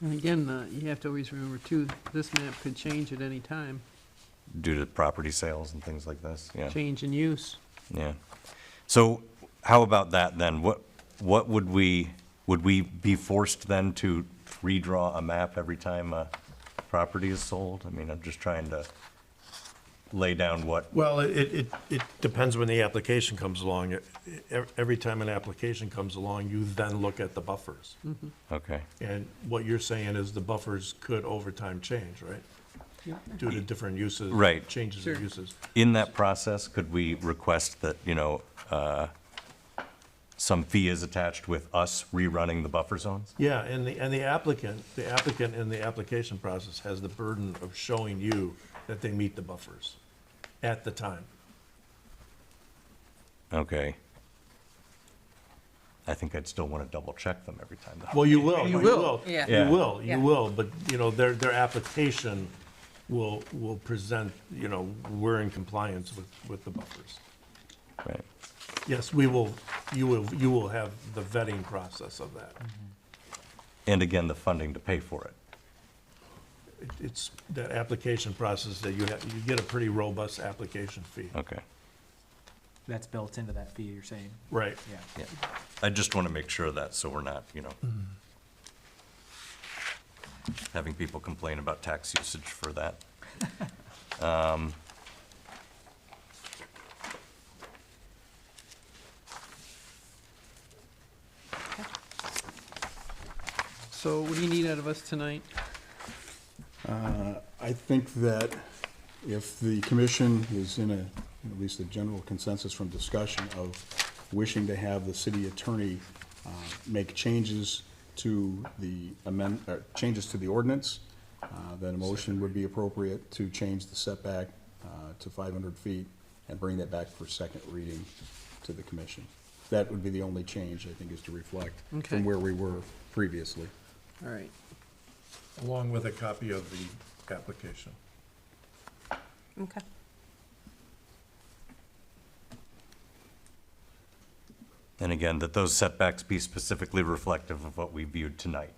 And again, you have to always remember too, this map could change at any time, Due to property sales and things like this, yeah. change in use. Yeah. So how about that then? What would we be forced then to redraw a map every time a property is sold? I mean, I'm just trying to lay down what, Well, it depends when the application comes along. Every time an application comes along, you then look at the buffers. okay. And what you're saying is the buffers could over time change, right? Due to different uses. Right. Changes in uses. In that process, could we request that, some fee is attached with us rerunning the buffer zones? Yeah, and the applicant in the application process has the burden of showing you that they meet the buffers at the time. Okay. I think I'd still want to double check them every time. though. Well, you will. You will. Yeah. Yeah. You will, but, their application will present, we're in compliance with the buffers. Right. Yes, you will have the vetting process of that. And again, the funding to pay for it. It's that application process that you get a pretty robust application fee. Okay. That's built into that fee, you're saying? Right. Yeah. Yeah. I just want to make sure of that, so we're not, having people complain about tax usage for that. So what do you need out of us tonight? I think that if the commission is in at least a general consensus from discussion of wishing to have the city attorney make changes to the changes to the ordinance, then a motion would be appropriate to change the setback to 500 feet and bring that back for second reading to the commission. That would be the only change, I think, is to reflect Okay. from where we were previously. All right. Along with a copy of the application. Okay. And again, that those setbacks be specifically reflective of what we viewed tonight,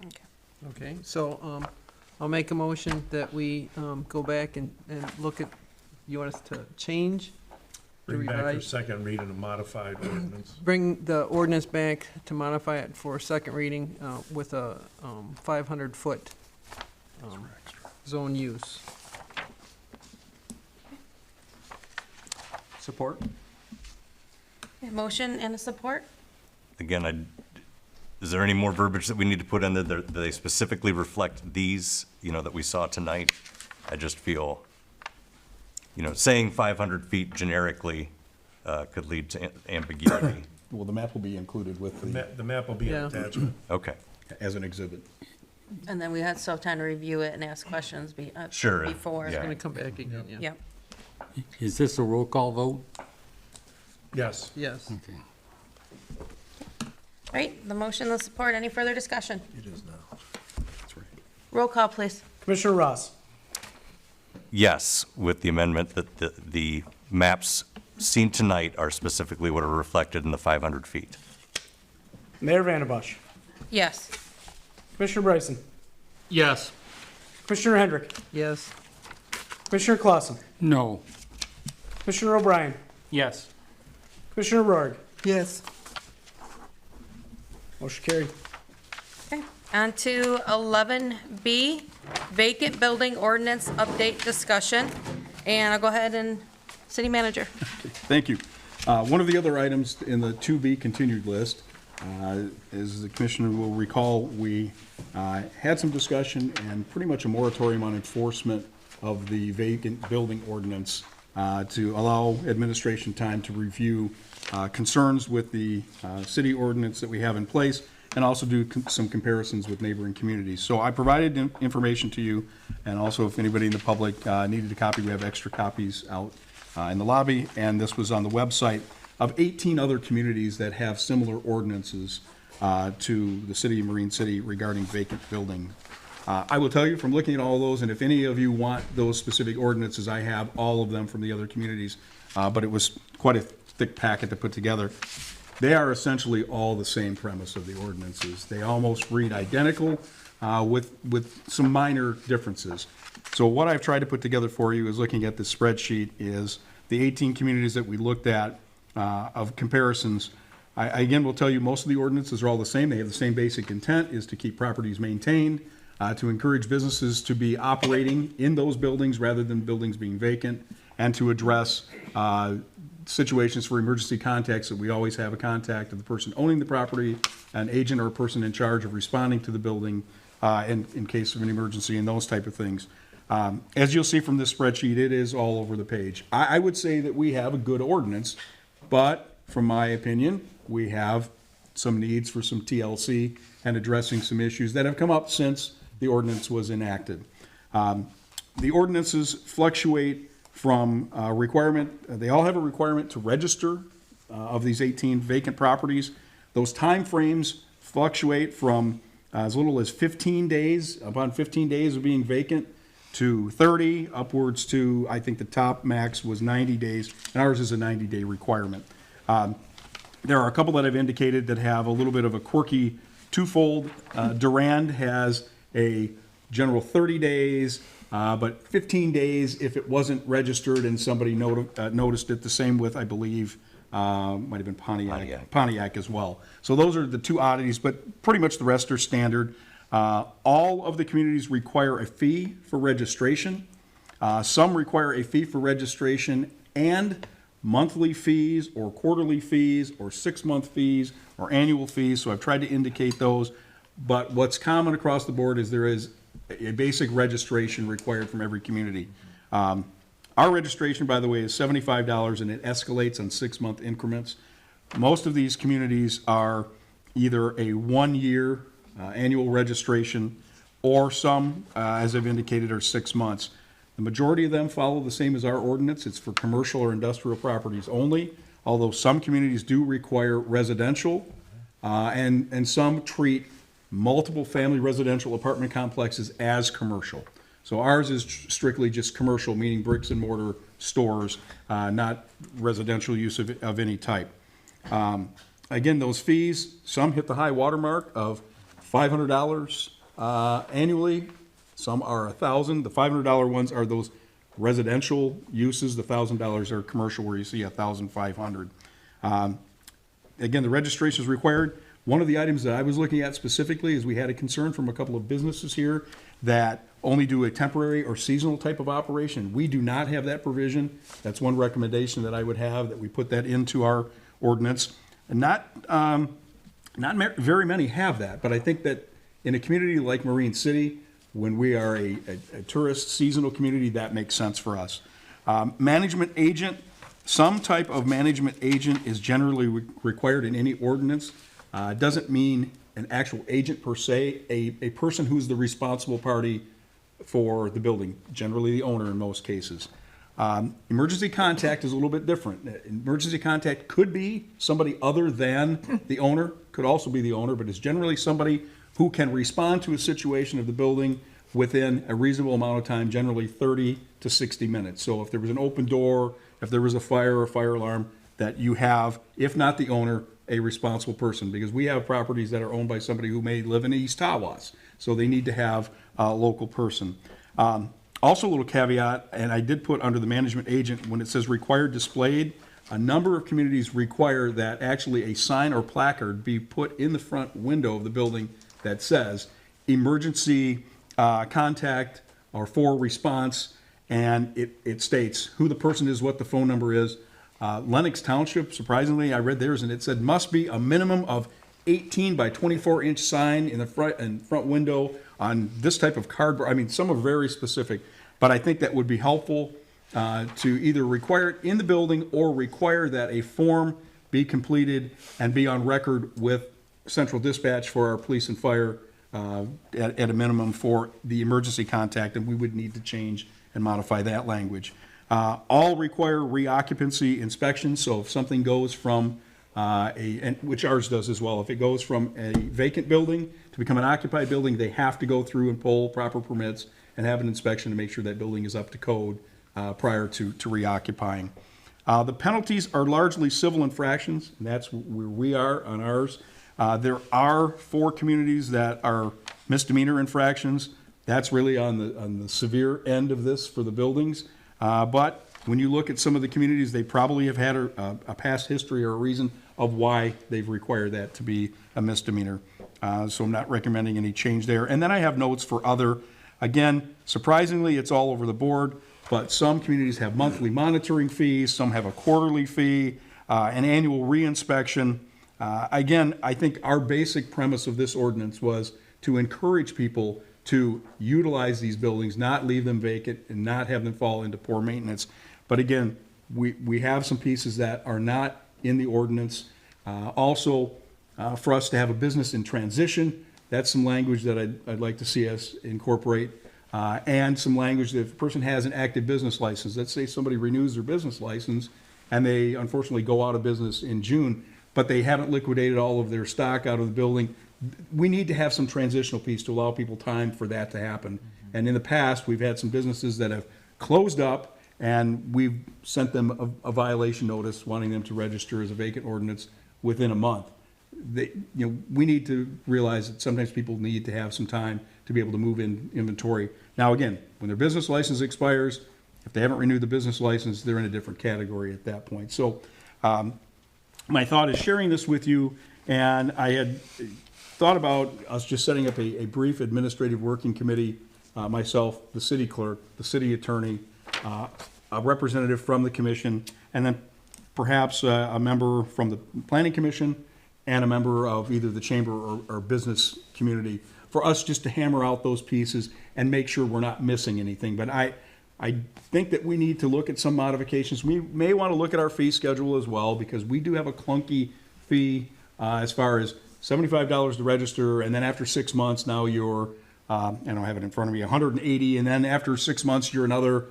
Okay. Okay, so I'll make a motion that we go back and look at, you want us to change? to Bring back for revise- second read in a modified ordinance. Bring the ordinance back to modify it for second reading with a 500-foot zone use. Support? Okay, motion and a support? Again, is there any more verbiage that we need to put in there that they specifically reflect these, that we saw tonight? I just feel, saying 500 feet generically could lead to ambiguity. Well, the map will be included with The map will be an Yeah. attachment. Okay, as an exhibit. And then we had still time to review it and ask questions Sure, before. yeah. Gonna come back again, yeah. Yep. Is this a roll call vote? Yes. Yes. Okay. Right, the motion, the support, any further discussion? It is now. That's right. Roll call, please. Commissioner Ross. yes, with the amendment that the maps seen tonight are specifically what are reflected in the 500 feet. Mayor Vandenbosch. Yes. Commissioner Bryson. Yes. Commissioner Hendrick. Yes. Commissioner Clausen. No. Commissioner O'Brien. Yes. Commissioner Rourke. Yes. Motion carried. Okay, on to 11B, vacant building ordinance update discussion. And I'll go ahead and, city manager. Thank you. One of the other items in the 2B continued list, as the commissioner will recall, we had some discussion and pretty much a moratorium on enforcement of the vacant building ordinance to allow administration time to review concerns with the city ordinance that we have in place and also do some comparisons with neighboring communities. So I provided information to you, and also if anybody in the public needed a copy, we have extra copies out in the lobby, and this was on the website of 18 other communities that have similar ordinances to the city of Marine City regarding vacant building. I will tell you from looking at all those, and if any of you want those specific ordinances, I have all of them from the other communities, but it was quite a thick packet to put together. They are essentially all the same premise of the ordinances. They almost read identical with some minor differences. So what I've tried to put together for you is looking at the spreadsheet is the 18 communities that we looked at of comparisons. I again will tell you most of the ordinances are all the same. They have the same basic intent, is to keep properties maintained, to encourage businesses to be operating in those buildings rather than buildings being vacant, and to address situations for emergency contacts that we always have a contact of the person owning the property, an agent or a person in charge of responding to the building in case of an emergency and those type of things. As you'll see from this spreadsheet, it is all over the page. I would say that we have a good ordinance, but from my opinion, we have some needs for some TLC and addressing some issues that have come up since the ordinance was enacted. The ordinances fluctuate from requirement, they all have a requirement to register of these 18 vacant properties. Those time frames fluctuate from as little as 15 days, upon 15 days of being vacant, to 30, upwards to, I think the top max was 90 days, and ours is a 90-day requirement. There are a couple that I've indicated that have a little bit of a quirky twofold. Durand has a general 30 days, but 15 days if it wasn't registered and somebody noticed it. The same with, I believe, might have been Pontiac as well. So those are the two oddities, but pretty much the rest are standard. All of the communities require a fee for registration. Some require a fee for registration and monthly fees or quarterly fees or 6-month fees or annual fees. So I've tried to indicate those. But what's common across the board is there is a basic registration required from every community. Our registration, by the way, is $75 and it escalates on 6-month increments. Most of these communities are either a 1-year annual registration or some, as I've indicated, are 6 months. The majority of them follow the same as our ordinance. It's for commercial or industrial properties only, although some communities do require residential, and some treat multiple family residential apartment complexes as commercial. So ours is strictly just commercial, meaning bricks and mortar stores, not residential use of any type. Again, those fees, some hit the high water mark of $500 annually. Some are $1,000. The $500 ones are those residential uses. The $1,000 are commercial, where you see $1,500. Again, the registration is required. One of the items that I was looking at specifically is we had a concern from a couple of businesses here that only do a temporary or seasonal type of operation. We do not have that provision. That's one recommendation that I would have, that we put that into our ordinance. And not very many have that, but I think that in a community like Marine City, when we are a tourist seasonal community, that makes sense for us. Management agent, some type of management agent is generally required in any ordinance. It doesn't mean an actual agent per se, a person who's the responsible party for the building, generally the owner in most cases. Emergency contact is a little bit different. Emergency contact could be somebody other than the owner, could also be the owner, but it's generally somebody who can respond to a situation of the building within a reasonable amount of time, generally 30 to 60 minutes. So if there was an open door, if there was a fire or fire alarm, that you have, if not the owner, a responsible person, because we have properties that are owned by somebody who may live in East Tawas, so they need to have a local person. Also, a little caveat, and I did put under the management agent, when it says required displayed, a number of communities require that actually a sign or placard be put in the front window of the building that says emergency contact or for response, and it states who the person is, what the phone number is. Lenox Township, surprisingly, I read theirs and it said must be a minimum of 18 by 24 inch sign in the front window on this type of cardboard. I mean, some are very specific, but I think that would be helpful to either require it in the building or require that a form be completed and be on record with central dispatch for our police and fire at a minimum for the emergency contact, and we would need to change and modify that language. All require reoccupancy inspections, so if something goes from which ours does as well, if it goes from a vacant building to become an occupied building, they have to go through and pull proper permits and have an inspection to make sure that building is up to code prior to reoccupying. The penalties are largely civil infractions, and that's where we are on ours. There are 4 communities that are misdemeanor infractions. That's really on the severe end of this for the buildings. But when you look at some of the communities, they probably have had a past history or a reason of why they've required that to be a misdemeanor. So I'm not recommending any change there. And then I have notes for other. Again, surprisingly, it's all over the board, but some communities have monthly monitoring fees, some have a quarterly fee, an annual reinspection. Again, I think our basic premise of this ordinance was to encourage people to utilize these buildings, not leave them vacant and not have them fall into poor maintenance. But again, we have some pieces that are not in the ordinance. Also, for us to have a business in transition, that's some language that I'd like to see us incorporate. And some language that if a person has an active business license, let's say somebody renews their business license and they unfortunately go out of business in June, but they haven't liquidated all of their stock out of the building, we need to have some transitional piece to allow people time for that to happen. And in the past, we've had some businesses that have closed up and we've sent them a violation notice wanting them to register as a vacant ordinance within a month. We need to realize that sometimes people need to have some time to be able to move in inventory. Now, again, when their business license expires, if they haven't renewed the business license, they're in a different category at that point. So my thought is sharing this with you, and I had thought about us just setting up a brief administrative working committee, myself, the city clerk, the city attorney, a representative from the commission, and then perhaps a member from the planning commission and a member of either the chamber or business community, for us just to hammer out those pieces and make sure we're not missing anything. But I think that we need to look at some modifications. We may want to look at our fee schedule as well, because we do have a clunky fee as far as $75 to register, and then after 6 months, now you're, I don't have it in front of me, 180, and then after 6 months, you're another,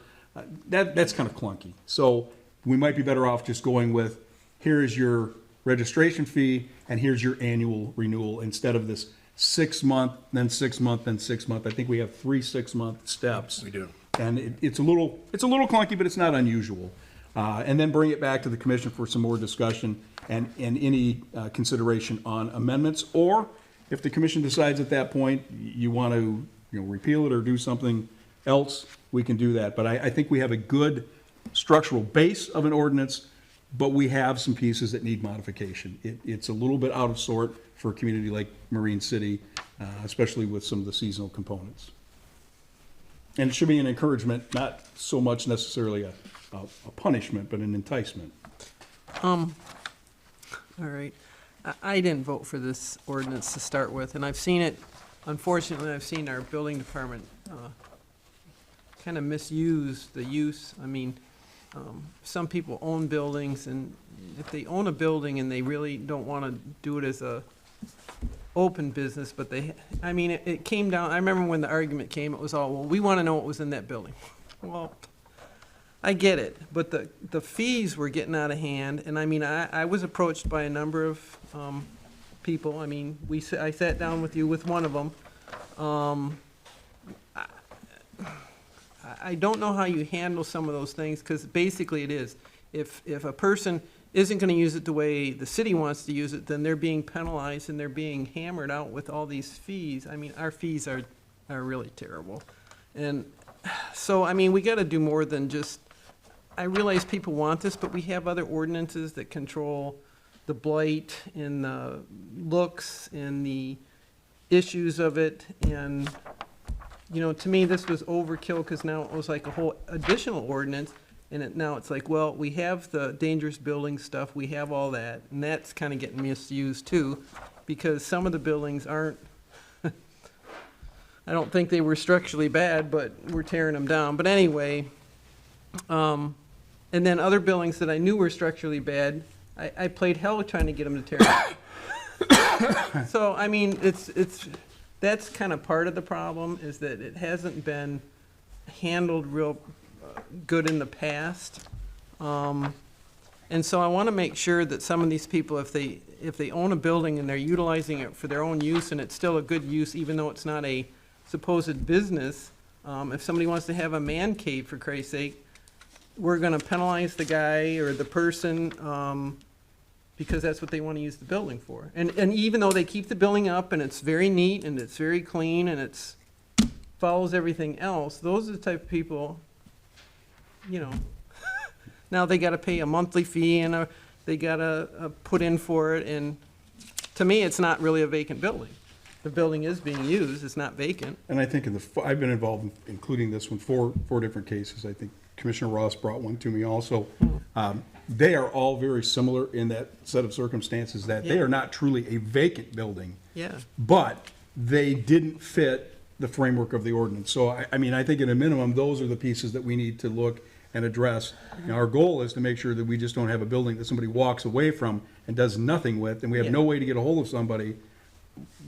that's kind of clunky. So we might be better off just going with, here is your registration fee, and here's your annual renewal, instead of this 6 month, then 6 month, then 6 month. I think we have 3 6-month steps. We do. And it's a little clunky, but it's not unusual. And then bring it back to the commission for some more discussion and any consideration on amendments. Or if the commission decides at that point you want to repeal it or do something else, we can do that. But I think we have a good structural base of an ordinance, but we have some pieces that need modification. It's a little bit out of sort for a community like Marine City, especially with some of the seasonal components. And it should be an encouragement, not so much necessarily a punishment, but an enticement. All right. I didn't vote for this ordinance to start with, and I've seen it, unfortunately, I've seen our building department kind of misuse the use. I mean, some people own buildings, and if they own a building and they really don't want to do it as a open business, but I mean, it came down, I remember when the argument came, it was all, well, we want to know what was in that building. Well, I get it, but the fees were getting out of hand, and I mean, I was approached by a number of people. I mean, I sat down with you with one of them. I don't know how you handle some of those things, because basically it is, if a person isn't going to use it the way the city wants to use it, then they're being penalized and they're being hammered out with all these fees. I mean, our fees are really terrible. And so, I mean, we got to do more than just, I realize people want this, but we have other ordinances that control the blight and the looks and the issues of it. And, to me, this was overkill, because now it was like a whole additional ordinance. And now it's like, well, we have the dangerous building stuff, we have all that, and that's kind of getting misused too, because some of the buildings aren't, I don't think they were structurally bad, but we're tearing them down. But anyway, and then other buildings that I knew were structurally bad, I played hell trying to get them to tear down. So, I mean, that's kind of part of the problem, is that it hasn't been handled real good in the past. And so I want to make sure that some of these people, if they own a building and they're utilizing it for their own use, and it's still a good use, even though it's not a supposed business, if somebody wants to have a man cave, for Christ's sake, we're going to penalize the guy or the person because that's what they want to use the building for. And even though they keep the building up and it's very neat and it's very clean and it's follows everything else, those are the type of people, now they got to pay a monthly fee and they got to put in for it. And to me, it's not really a vacant building. The building is being used, it's not vacant. And I think I've been involved in including this one, four different cases. I think Commissioner Ross brought one to me also. They are all very similar in that set of circumstances, that they are not truly a vacant building. Yeah. But they didn't fit the framework of the ordinance. So, I mean, I think at a minimum, those are the pieces that we need to look and address. Our goal is to make sure that we just don't have a building that somebody walks away from and does nothing with, and we have no way to get a hold of somebody.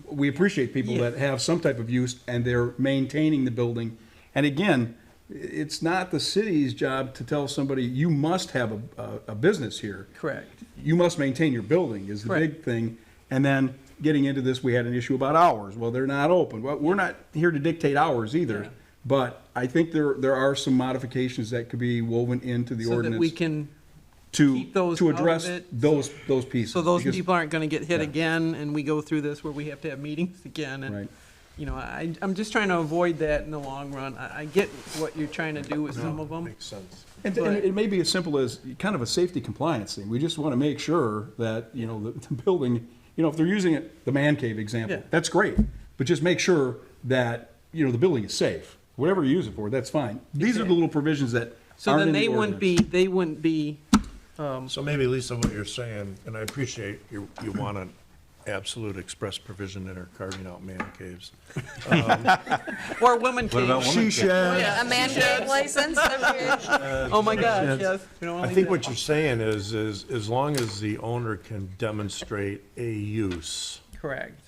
We appreciate people that have some type of use and they're maintaining the building. And again, it's not the city's job to tell somebody, you must have a business here. Correct. You must maintain your building is the big thing. And then getting into this, we had an issue about hours. Well, they're not open. Well, we're not here to dictate hours either. Yeah. But I think there are some modifications that could be woven into the ordinance. So that we can to keep those to out of address it, those pieces. So those because, people aren't going to get hit again, and we go through this where we have to have meetings again. And, right. I'm just trying to avoid that in the long run. I get what you're trying to do with some of them. Makes sense. And it may be as simple as kind of a safety compliance thing. We just want to make sure that, the building, if they're using it, the man cave example, Yeah. that's great. But just make sure that, the building is safe. Whatever you use it for, that's fine. These are the little provisions that So aren't then in the they ordinance. wouldn't be, So maybe, Lisa, what you're saying, and I appreciate you want an absolute express provision that are carving out man caves. or women What about cave. women? She shed. A man cave license? Oh my gosh, yes. We don't wanna I leave think that. what you're saying is as long as the owner can demonstrate a use, Correct.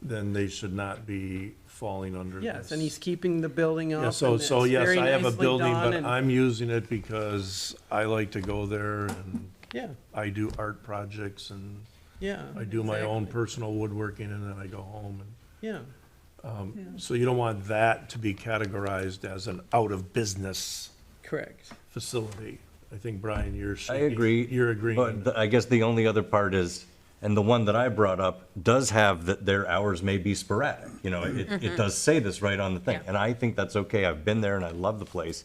then they should not be falling under this. Yes, and he's keeping the building up. Yeah, so and it's yes, very I have a nicely building, done but and- I'm using it because I like to go there and Yeah, I do art projects and yeah, I do my own exactly. personal woodworking and then I go home and Yeah, so you don't want that to be categorized as an out-of-business correct. facility. I think, Brian, you're I shaking. agree. You're agreeing. But I guess the only other part is, and the one that I brought up does have that their hours may be sporadic. It does say this right on the thing. Yeah. And I think that's okay. I've been there and I love the place.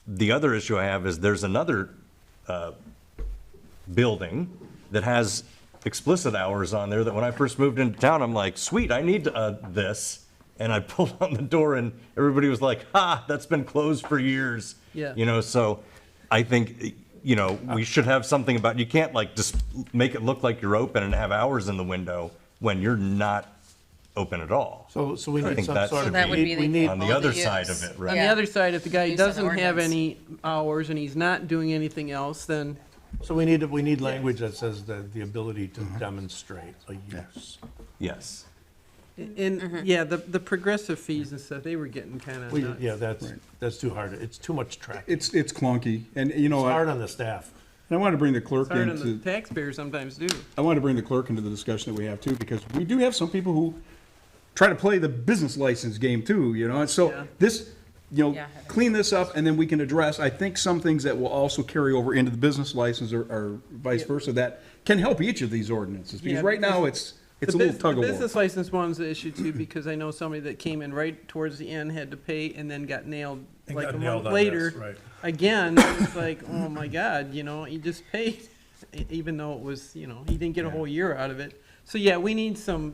The other issue I have is there's another building that has explicit hours on there that when I first moved into town, I'm like, sweet, I need this. And I pulled on the door and everybody was like, ha, that's been closed for years. Yeah. So I think, we should have something about, you can't like just make it look like you're open and have hours in the window when you're not open at all. So we I need think some that sort should of, that would be we the- need, On the all other the side use. of it, On right? the Yeah. other side, if the guy Use an doesn't have ordinance. any hours and he's not doing anything else, then, so we need language that says that the ability to demonstrate a use. Yes. and, yeah, the progressive fees and stuff, they were getting kind of nuts. Yeah, that's too hard. It's too much tracking. It's clunky. And, It's I hard on the staff. want to bring the clerk It's hard on the into, taxpayers sometimes do. I want to bring the clerk into the discussion that we have too, because we do have some people who try to play the business license game too, and so Yeah. this, Yeah, Heather. clean this up and then we can address, I think, some things that will also carry over into the business license or vice Yeah. versa that can help each of these ordinances, because Yeah, right now because it's a little tug The of business war. license one's the issue too, because I know somebody that came in right towards the end, had to pay, and then got nailed And like got a nailed month on later. this, right. Again, it's like, oh my God, you just paid, even though it was, he didn't get a whole year out of it. So yeah, we need some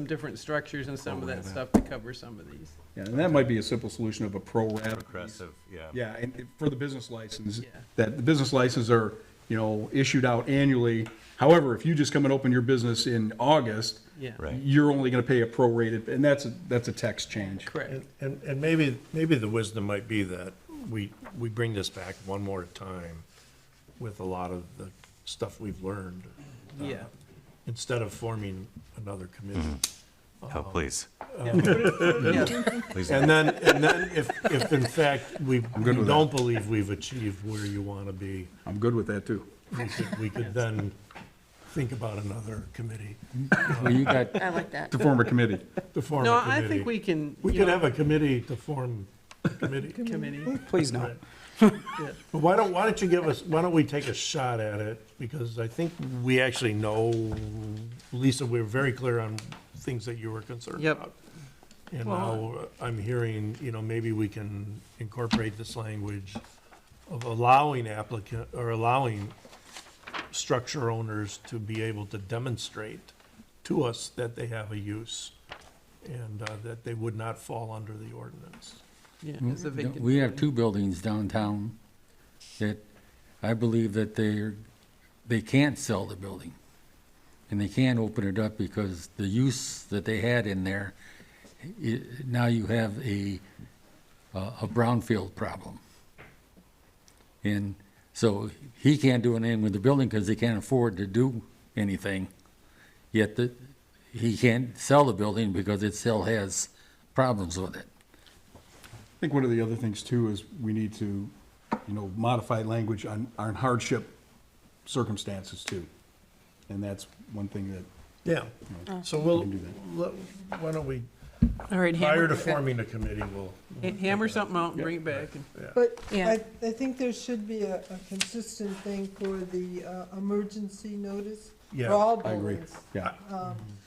different structures and some of that stuff to cover some of these. Yeah, and that might be a simple solution of a pro rata. Progressive, yeah. Yeah, and for the business license, Yeah. that the business licenses are, issued out annually. However, if you just come and open your business in August, Yeah. Right. you're only gonna pay a prorated, and that's a text change. Correct. And maybe the wisdom might be that we bring this back one more time with a lot of the stuff we've learned. Yeah. Instead of forming another committee. Oh, please. Yeah. Please. And then if in fact we good with don't believe we've achieved where you want to be, I'm good with that too. we could then think about another committee Well, you got, I like that. To form a committee. to form No, a committee. I think we can. We you could know, have a committee to form a committee. committee. Please no. But why don't we take a shot at it? Because I think we actually know, Lisa, we're very clear on things that you were concerned Yep. about. And Well- now I'm hearing, maybe we can incorporate this language of allowing allowing structure owners to be able to demonstrate to us that they have a use and that they would not fall under the ordinance. Yeah, as a vacant. we have two buildings downtown that I believe that they can't sell the building. And they can't open it up because the use that they had in there, now you have a brownfield problem. And so he can't do anything with the building because he can't afford to do anything. Yet he can't sell the building because it still has problems with it. I think one of the other things too is we need to, modify language on hardship circumstances too. And that's one thing that, Yeah, so we can do why don't we, All right, prior to hammer, forming a committee, we'll. hammer something out and bring it back. And But Yeah. I think there should be a consistent thing for the emergency notice. Yeah, for all I agree, buildings, yeah.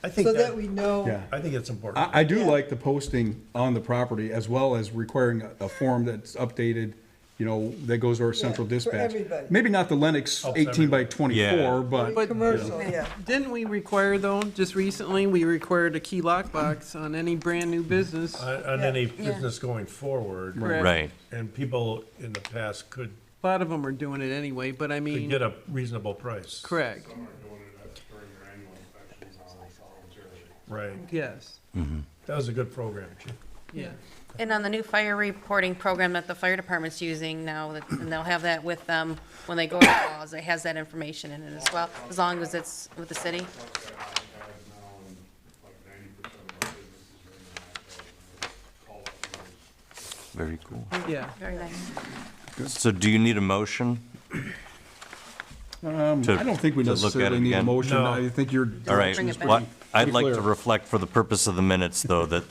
I think so that we know. Yeah. I think it's important. I do like the posting on the property as well as requiring a form that's updated, you know, that goes to our central for dispatch. everybody. Maybe not the Lennox Helps 18 by everybody. 24, but. But- Commercial, yeah. Didn't we require, though, just recently, we required a key lockbox on any brand-new business? On any business going forward. Correct. Right. And people in the past could A lot of them are doing it anyway, but I mean, get a reasonable price. correct, Right. yes, That was a good program, Chief. yeah. And on the new fire reporting program that the fire department's using now, and they'll have that with them when they go to calls, it has that information in it as well, as long as it's with the city. Very cool. Yeah, Very nice. So do you need a motion? I don't think we to look at necessarily it need a again? motion. No. I think your All right, Bring it back. what, I'd pretty like to clear. reflect for the purpose of the minutes, though, that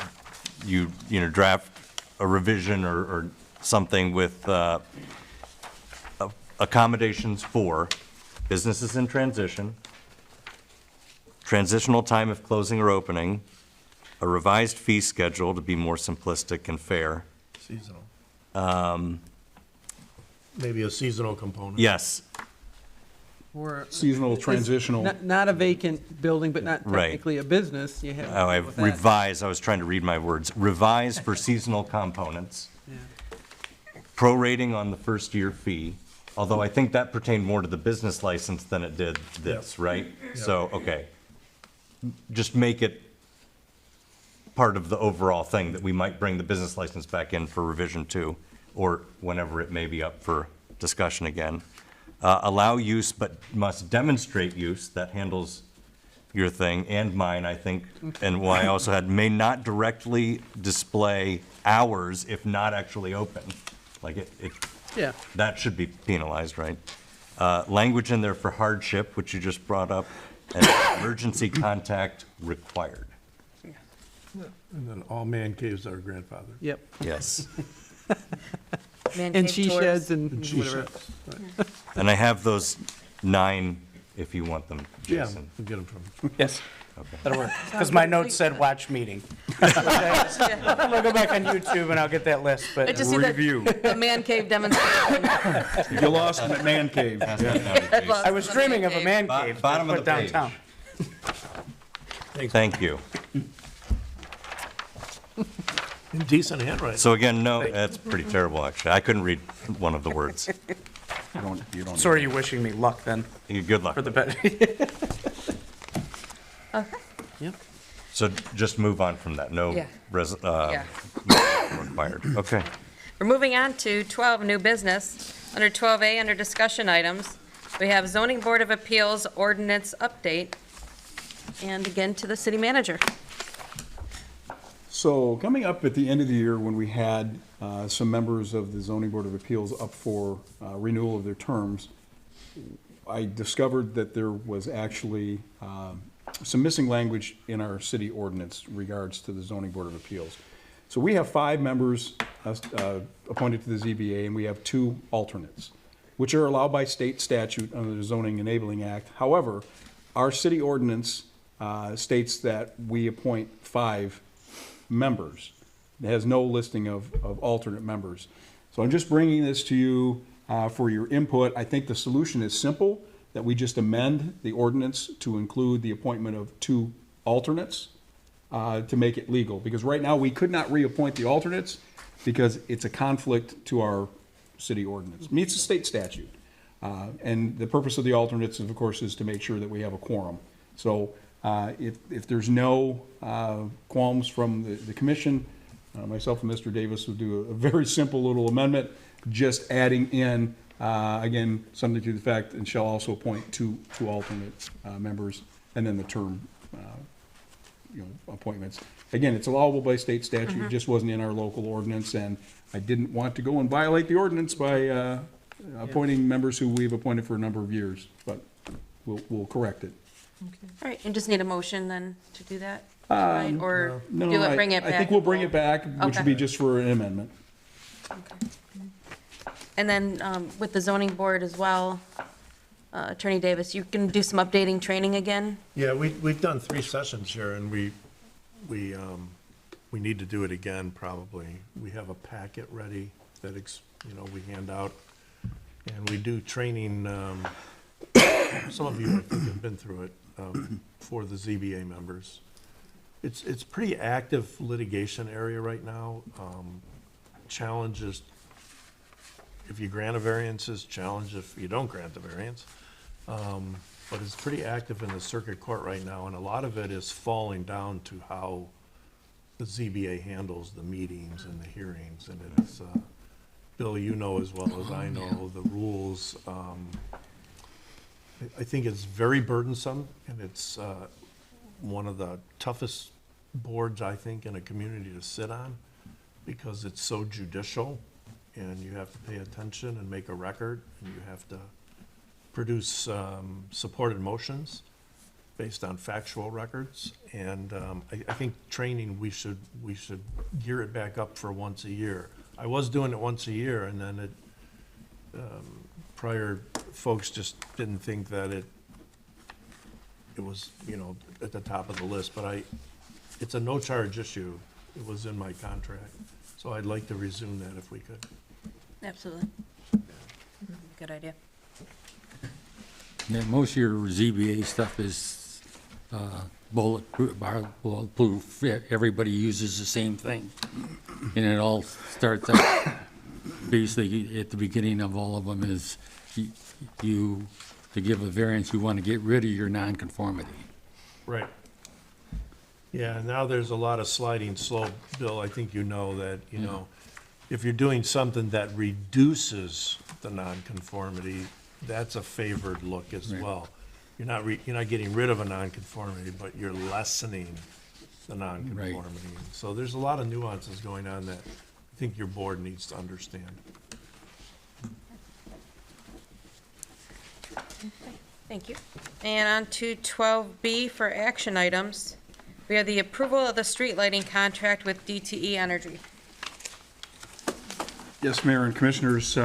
you know, draft a revision or something with accommodations for businesses in transition, transitional time of closing or opening, a revised fee schedule to be more simplistic and fair. Seasonal. Maybe a seasonal component. Yes, or. seasonal transitional. Not a vacant building, but not Right. technically a business, you have. to oh, deal I've with that. revised, I was trying to read my words. Revise for seasonal components. Yeah. Prorating on the first year fee, although I think that pertained more to the business license than it did this, right? So, okay. Just make it part of the overall thing that we might bring the business license back in for revision 2, or whenever it may be up for discussion again. Allow use but must demonstrate use, that handles your thing and mine, I think, and why I also had may not directly display hours if not actually open. Like it Yeah, that should be penalized, right? Language in there for hardship, which you just brought up, and emergency contact required. And then all man caves are grandfathered. yep, Yes. Man and cave she tours. sheds and whatever. And I have those 9 if you want them, Yeah, Jason. we'll get them from. Yes, that'll work. Because my notes said watch meeting. I'm gonna go back on YouTube and I'll get that list, I but just see Review. the man cave demonstration. You lost in the man cave. I was dreaming of a man cave Bottom to of put the page. downtown. Thank you. In decent handwriting. So again, no, that's pretty terrible, actually. I couldn't read one of the words. You don't. So are you wishing me luck then Good luck. for the bet? Okay. So just move on from that. No Yeah. required. Okay. We're moving on to 12, new business. Under 12A, under discussion items, we have zoning board of appeals ordinance update. And again, to the city manager. So coming up at the end of the year, when we had some members of the zoning board of appeals up for renewal of their terms, I discovered that there was actually some missing language in our city ordinance in regards to the zoning board of appeals. So we have 5 members appointed to the ZBA, and we have 2 alternates, which are allowed by state statute under the Zoning Enabling Act. However, our city ordinance states that we appoint 5 members. It has no listing of alternate members. So I'm just bringing this to you for your input. I think the solution is simple, that we just amend the ordinance to include the appointment of 2 alternates to make it legal. Because right now, we could not reappoint the alternates because it's a conflict to our city ordinance. Meets the state statute. And the purpose of the alternates, of course, is to make sure that we have a quorum. So if there's no qualms from the commission, myself and Mr. Davis will do a very simple little amendment, just adding in, again, something to the fact, and shall also appoint two alternate members, and then the term, appointments. Again, it's allowable by state statute, it just wasn't in our local ordinance, and I didn't want to go and violate the ordinance by appointing members who we've appointed for a number of years, but we'll correct it. All right, and just need a motion then to do that? Right? Or No, do it, bring it back? I think we'll bring it back, which would be just for an amendment. And then with the zoning board as well, Attorney Davis, you can do some updating training again? Yeah, we've done 3 sessions here, and we need to do it again, probably. We have a packet ready that, we hand out, and we do training, some of you, I think, have been through it, for the ZBA members. It's pretty active litigation area right now. Challenges if you grant a variance, challenge if you don't grant the variance. But it's pretty active in the circuit court right now, and a lot of it is falling down to how the ZBA handles the meetings and the hearings, and it's, Bill, you know as well as I know, the rules. I think it's very burdensome, and it's one of the toughest boards, I think, in a community to sit on, because it's so judicial, and you have to pay attention and make a record, and you have to produce supported motions based on factual records. And I think training, we should gear it back up for once a year. I was doing it once a year, and then prior folks just didn't think that it was, at the top of the list. But it's a no-charge issue. It was in my contract. So I'd like to resume that if we could. Absolutely. Good idea. Yeah, most of your ZBA stuff is bulletproof. Everybody uses the same thing. And it all starts out, basically, at the beginning of all of them is to give a variance, you want to get rid of your nonconformity. Right. Yeah, now there's a lot of sliding slope, Bill. I think you know that, if you're doing something that reduces the nonconformity, that's a favored look as well. You're not getting rid of a nonconformity, but you're lessening the nonconformity. So there's a lot of nuances going on that I think your board needs to understand. Thank you. And on to 12B for action items. We have the approval of the street lighting contract with DTE Energy. Yes, Mayor and Commissioners,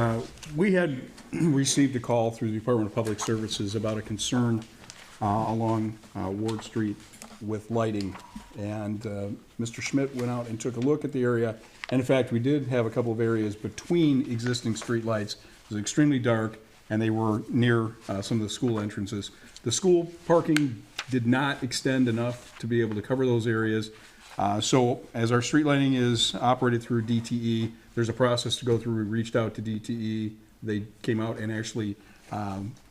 we had received a call through the Department of Public Services about a concern along Ward Street with lighting. And Mr. Schmidt went out and took a look at the area. And in fact, we did have a couple of areas between existing streetlights. It was extremely dark, and they were near some of the school entrances. The school parking did not extend enough to be able to cover those areas. So as our street lighting is operated through DTE, there's a process to go through. We reached out to DTE. They came out and actually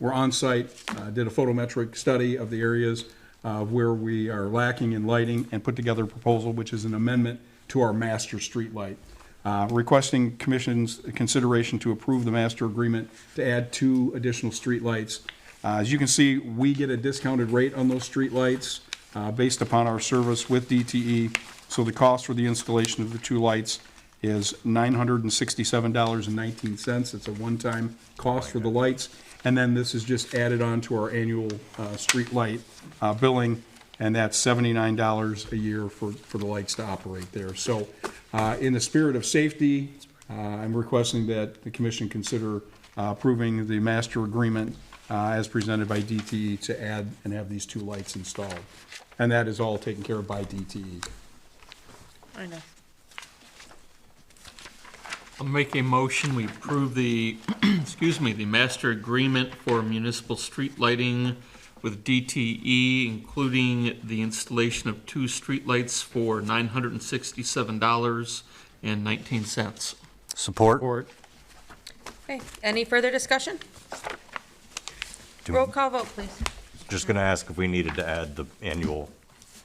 were on site, did a photometric study of the areas where we are lacking in lighting, and put together a proposal, which is an amendment to our master street light. Requesting Commission's consideration to approve the master agreement to add 2 additional street lights. As you can see, we get a discounted rate on those street lights based upon our service with DTE. So the cost for the installation of the 2 lights is $967.19. It's a one-time cost for the lights. And then this is just added on to our annual street light billing, and that's $79 a year for the lights to operate there. So in the spirit of safety, I'm requesting that the Commission consider approving the master agreement as presented by DTE to add and have these 2 lights installed. And that is all taken care of by DTE. I know. I'll make a motion, we approve the, the master agreement for municipal street lighting with DTE, including the installation of 2 streetlights for $967.19. Support? Okay, any further discussion? Roll call vote, please. Just going to ask if we needed to add the annual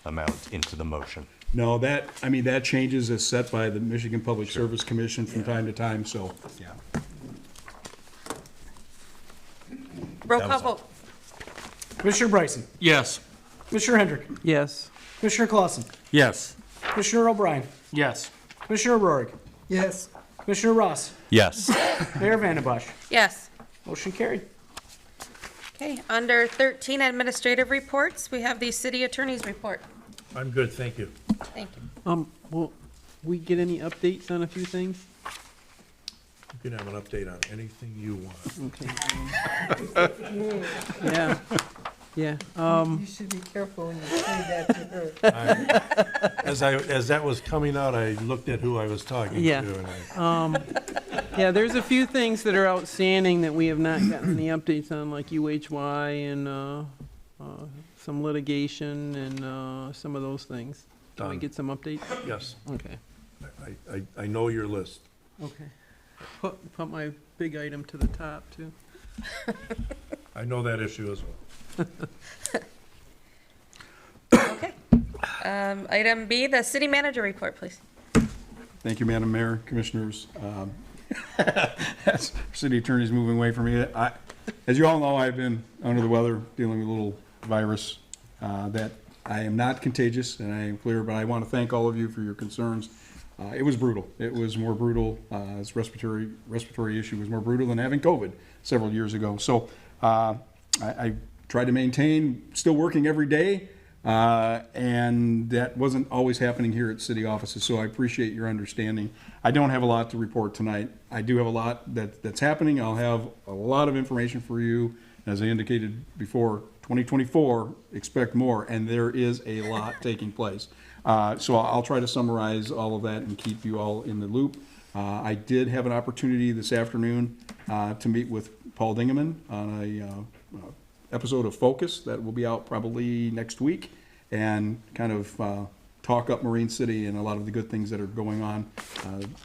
amount into the motion. No, that changes as set by the Michigan Public Service Commission from time to time, so, yeah. Roll call vote. Commissioner Bryson? Yes. Commissioner Hendrick? Yes. Commissioner Clausen? Yes. Commissioner O'Brien? Yes. Commissioner O'Rourke? Yes. Commissioner Ross? Yes. Mayor Vandenbosch? Yes. Motion carried. Okay, under 13 administrative reports, we have the city attorney's report. I'm good, thank you. Thank you. Will we get any updates on a few things? You can have an update on anything you want. Okay. Yeah, yeah. You should be careful when you say that to her. As that was coming out, I looked at who I was talking to. Yeah. And Yeah, there's a few things that are outstanding that we have not gotten any updates on, like UHY and some litigation and some of those things. Can we Done. get some updates? yes, Okay, I know your list. okay. Put my big item to the top, too. I know that issue as well. Okay. Item B, the city manager report, please. Thank you, Madam Mayor, Commissioners. As our city attorney's moving away from me, as you all know, I've been under the weather, dealing with a little virus that I am not contagious, and I am clear, but I want to thank all of you for your concerns. It was brutal. It was more brutal. This respiratory issue was more brutal than having COVID several years ago. So I tried to maintain, still working every day, and that wasn't always happening here at city offices. So I appreciate your understanding. I don't have a lot to report tonight. I do have a lot that's happening. I'll have a lot of information for you. As I indicated before, 2024, expect more, and there is a lot taking place. So I'll try to summarize all of that and keep you all in the loop. I did have an opportunity this afternoon to meet with Paul Dingaman on a episode of Focus that will be out probably next week, and kind of talk up Marine City and a lot of the good things that are going on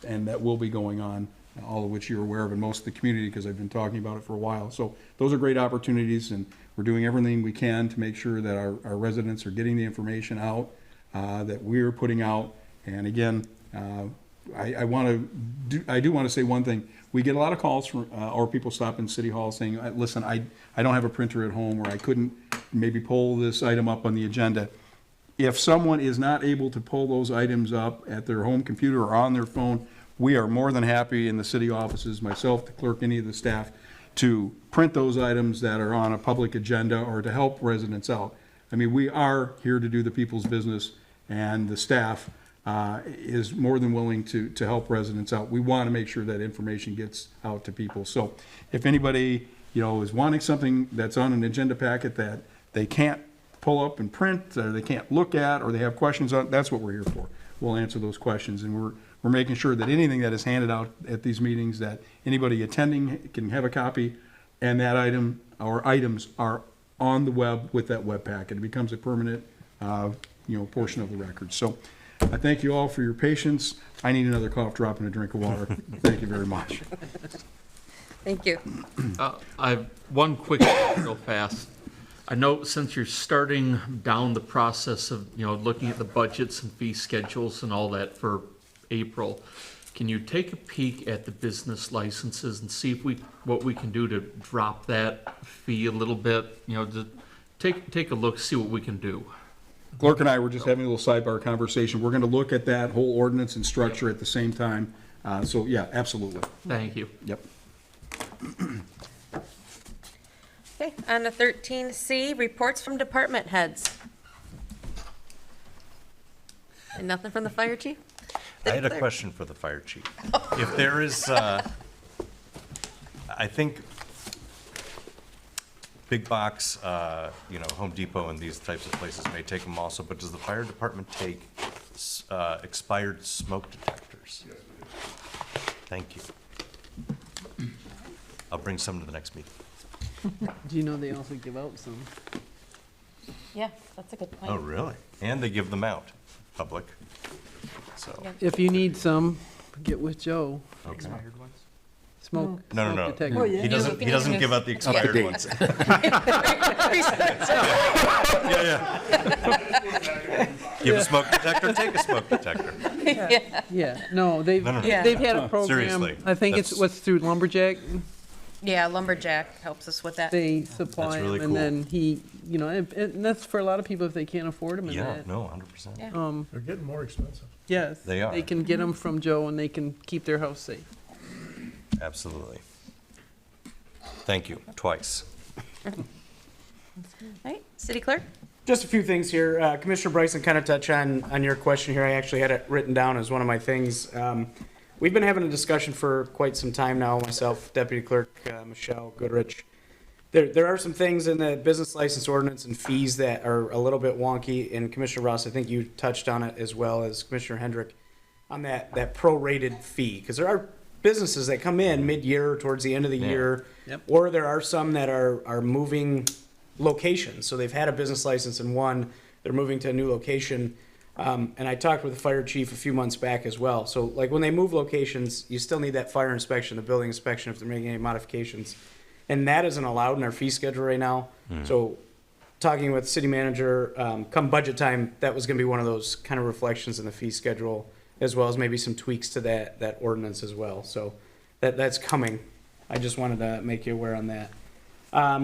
and that will be going on, all of which you're aware of in most of the community because I've been talking about it for a while. So those are great opportunities, and we're doing everything we can to make sure that our residents are getting the information out that we're putting out. And again, I do want to say one thing. We get a lot of calls from, or people stop in City Hall saying, listen, I don't have a printer at home, or I couldn't maybe pull this item up on the agenda. If someone is not able to pull those items up at their home computer or on their phone, we are more than happy in the city offices, myself, the clerk, any of the staff, to print those items that are on a public agenda or to help residents out. I mean, we are here to do the people's business, and the staff is more than willing to help residents out. We want to make sure that information gets out to people. So if anybody, is wanting something that's on an agenda packet that they can't pull up and print, or they can't look at, or they have questions on, that's what we're here for. We'll answer those questions, and we're making sure that anything that is handed out at these meetings, that anybody attending can have a copy, and that item or items are on the web with that web packet. It becomes a permanent, portion of the record. So I thank you all for your patience. I need another cough drop and a drink of water. Thank you very much. Thank you. I have one quick, real fast. I know since you're starting down the process of, looking at the budgets and fee schedules and all that for April, can you take a peek at the business licenses and see what we can do to drop that fee a little bit? To take a look, see what we can do. Clerk and I were just having a little sidebar conversation. We're going to look at that whole ordinance and structure at the same time. So yeah, absolutely. Thank you. Yep. Okay, on to 13C, reports from department heads. And nothing from the fire chief? I had a question for the fire chief. If there is, I think big box, Home Depot and these types of places may take them also, but does the fire department take expired smoke detectors? Thank you. I'll bring some to the next meeting. Do you know they also give out some? Yeah, that's a good point. Oh, really? And they give them out, public, so. Yeah. If you need some, get with Joe. Okay. Expired ones? Smoke. No, smoke detector. Oh, yeah. He doesn't give out the expired ones. Yeah. Give a smoke detector, take a smoke detector. Yeah, no, they've No. they've had a program. Seriously, I think it's that's- what's through Lumberjack. Yeah, Lumberjack helps us with that. They supply really them, and cool. then he, and that's for a lot of people if they can't afford them. And Yeah, that. no, 100%. Yeah. They're getting more expensive. Yes, They are. They can get them from Joe, and they can keep their house safe. Absolutely. Thank you, twice. Right, city clerk? Just a few things here. Commissioner Bryson kind of touched on your question here. I actually had it written down as one of my things. we've been having a discussion for quite some time now, myself, Deputy Clerk Michelle Goodrich. There are some things in the business license ordinance and fees that are a little bit wonky, and Commissioner Ross, I think you touched on it as well as Commissioner Hendrick, on that prorated fee, because there are businesses that come in mid-year towards the end of the year, or there are some that are moving locations. So they've had a business license in one, they're moving to a new location. And I talked with the fire chief a few months back as well. So like when they move locations, you still need that fire inspection, the building inspection if they're making any modifications. And that isn't allowed in our fee schedule right now. So talking with city manager, come budget time, that was gonna be one of those kind of reflections in the fee schedule, as well as maybe some tweaks to that ordinance as well. So that's coming. I just wanted to make you aware on that.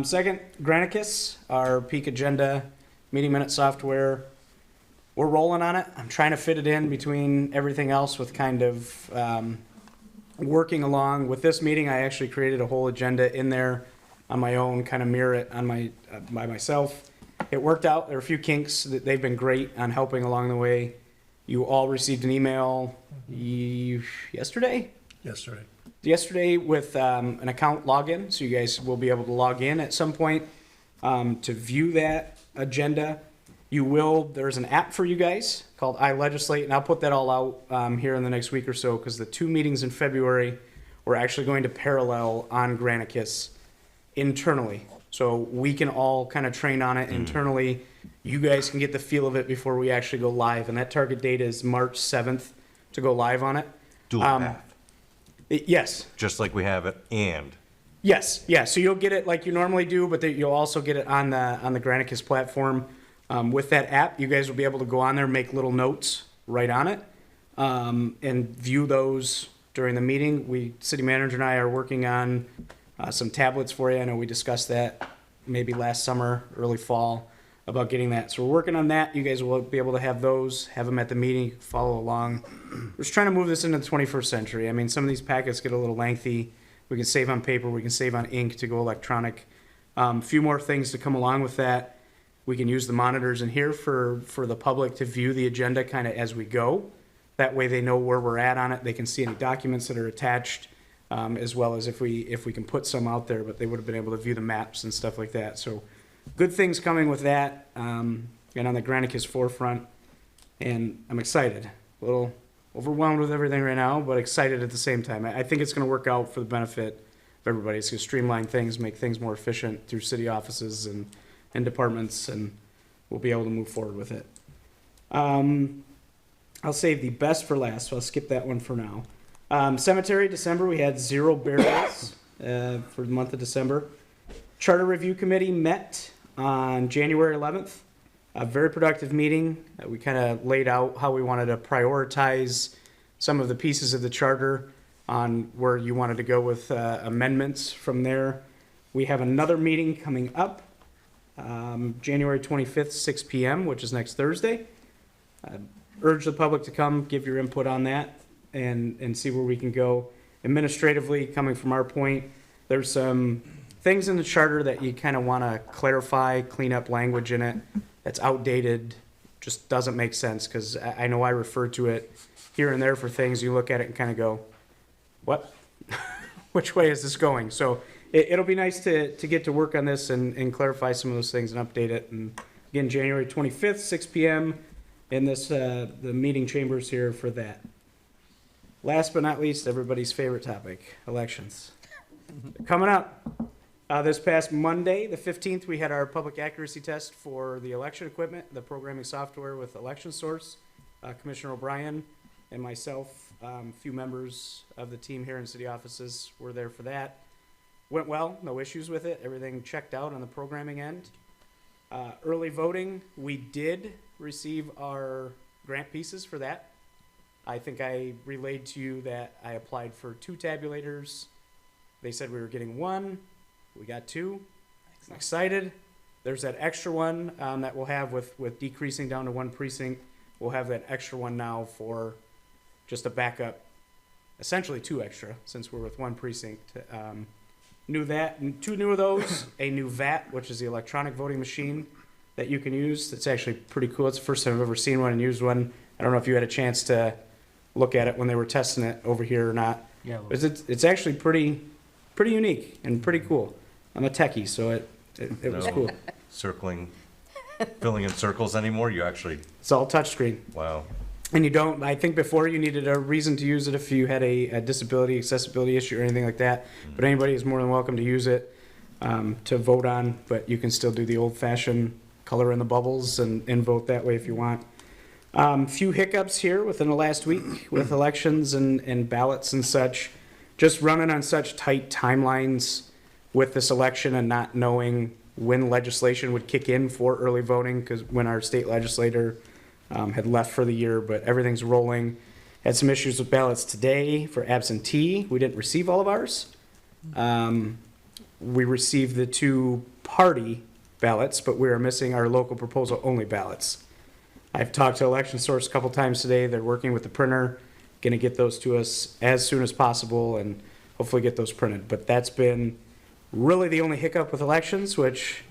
Second, Granicus, our peak agenda, meeting minute software. We're rolling on it. I'm trying to fit it in between everything else with kind of working along. With this meeting, I actually created a whole agenda in there on my own, kind of mirror it on by myself. It worked out. There are a few kinks. They've been great on helping along the way. You all received an email yesterday with an account login, so you guys will be able to log in at some point to view that agenda. There's an app for you guys called iLegislate, and I'll put that all out here in the next week or so, because the 2 meetings in February, we're actually going to parallel on Granicus internally. So we can all kind of train on it internally. You guys can get the feel of it before we actually go live, and that target date is March 7th to go live on it. Dual path. Yes. Just like we have it, and. Yes, yeah, so you'll get it like you normally do, but you'll also get it on the Granicus platform. With that app, you guys will be able to go on there, make little notes right on it, and view those during the meeting. City manager and I are working on some tablets for you. I know we discussed that maybe last summer, early fall, about getting that. So we're working on that. You guys will be able to have those, have them at the meeting, follow along. We're just trying to move this into the 21st century. I mean, some of these packets get a little lengthy. We can save on paper, we can save on ink to go electronic. A few more things to come along with that. We can use the monitors in here for the public to view the agenda kind of as we go. That way they know where we're at on it. They can see any documents that are attached, as well as if we can put some out there, but they would have been able to view the maps and stuff like that. So good things coming with that, and on the Granicus forefront. And I'm excited. A little overwhelmed with everything right now, but excited at the same time. I think it's going to work out for the benefit of everybody. It's going to streamline things, make things more efficient through city offices and departments, and we'll be able to move forward with it. I'll save the best for last, so I'll skip that one for now. Cemetery, December, we had 0 burials for the month of December. Charter Review Committee met on January 11th. A very productive meeting. We kind of laid out how we wanted to prioritize some of the pieces of the charter on where you wanted to go with amendments from there. We have another meeting coming up, January 25th, 6 p.m., which is next Thursday. Urge the public to come, give your input on that, and see where we can go. Administratively, coming from our point, there's some things in the charter that you kind of want to clarify, clean up language in it that's outdated, just doesn't make sense, because I know I refer to it here and there for things. You look at it and kind of go, what? Which way is this going? So it'll be nice to get to work on this and clarify some of those things and update it. And again, January 25th, 6 p.m. in the meeting chambers here for that. Last but not least, everybody's favorite topic, elections. Coming up, this past Monday, the 15th, we had our public accuracy test for the election equipment, the programming software with Election Source. Commissioner O'Brien and myself, a few members of the team here in city offices were there for that. Went well, no issues with it. Everything checked out on the programming end. Early voting, we did receive our grant pieces for that. I think I relayed to you that I applied for 2 tabulators. They said we were getting 1. We got 2. I'm excited. There's that extra one that we'll have with decreasing down to 1 precinct. We'll have that extra one now for just a backup. Essentially 2 extra, since we're with 1 precinct. Knew that, 2 new of those, a new VAT, which is the electronic voting machine that you can use. It's actually pretty cool. It's the first time I've ever seen one and used one. I don't know if you had a chance to look at it when they were testing it over here or not. Yeah. It's actually pretty unique and pretty cool. I'm a techie, so it was No cool. Circling, filling in circles anymore? You actually, It's all touchscreen. wow. And you don't, I think before you needed a reason to use it if you had a disability, accessibility issue or anything like that. But anybody is more than welcome to use it to vote on, but you can still do the old fashioned color in the bubbles and vote that way if you want. Few hiccups here within the last week with elections and ballots and such. Just running on such tight timelines with this election and not knowing when legislation would kick in for early voting, because when our state legislator had left for the year, but everything's rolling. Had some issues with ballots today for absentee. We didn't receive all of ours. We received the 2 party ballots, but we are missing our local proposal only ballots. I've talked to Election Source a couple times today. They're working with the printer, going to get those to us as soon as possible and hopefully get those printed. But that's been really the only hiccup with elections, which,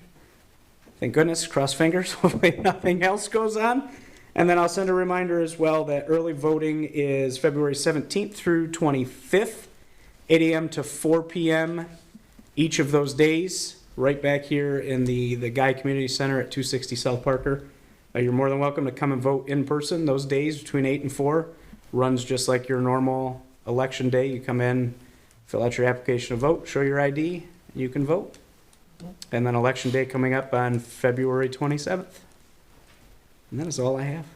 thank goodness, cross fingers, hopefully nothing else goes on. And then I'll send a reminder as well that early voting is February 17th through 25th, 8 a.m. to 4 p.m. each of those days, right back here in the Guy Community Center at 260 South Parker. You're more than welcome to come and vote in person those days between 8 and 4. Runs just like your normal election day. You come in, fill out your application to vote, show your ID, and you can vote. And then election day coming up on February 27th. And that is all I have.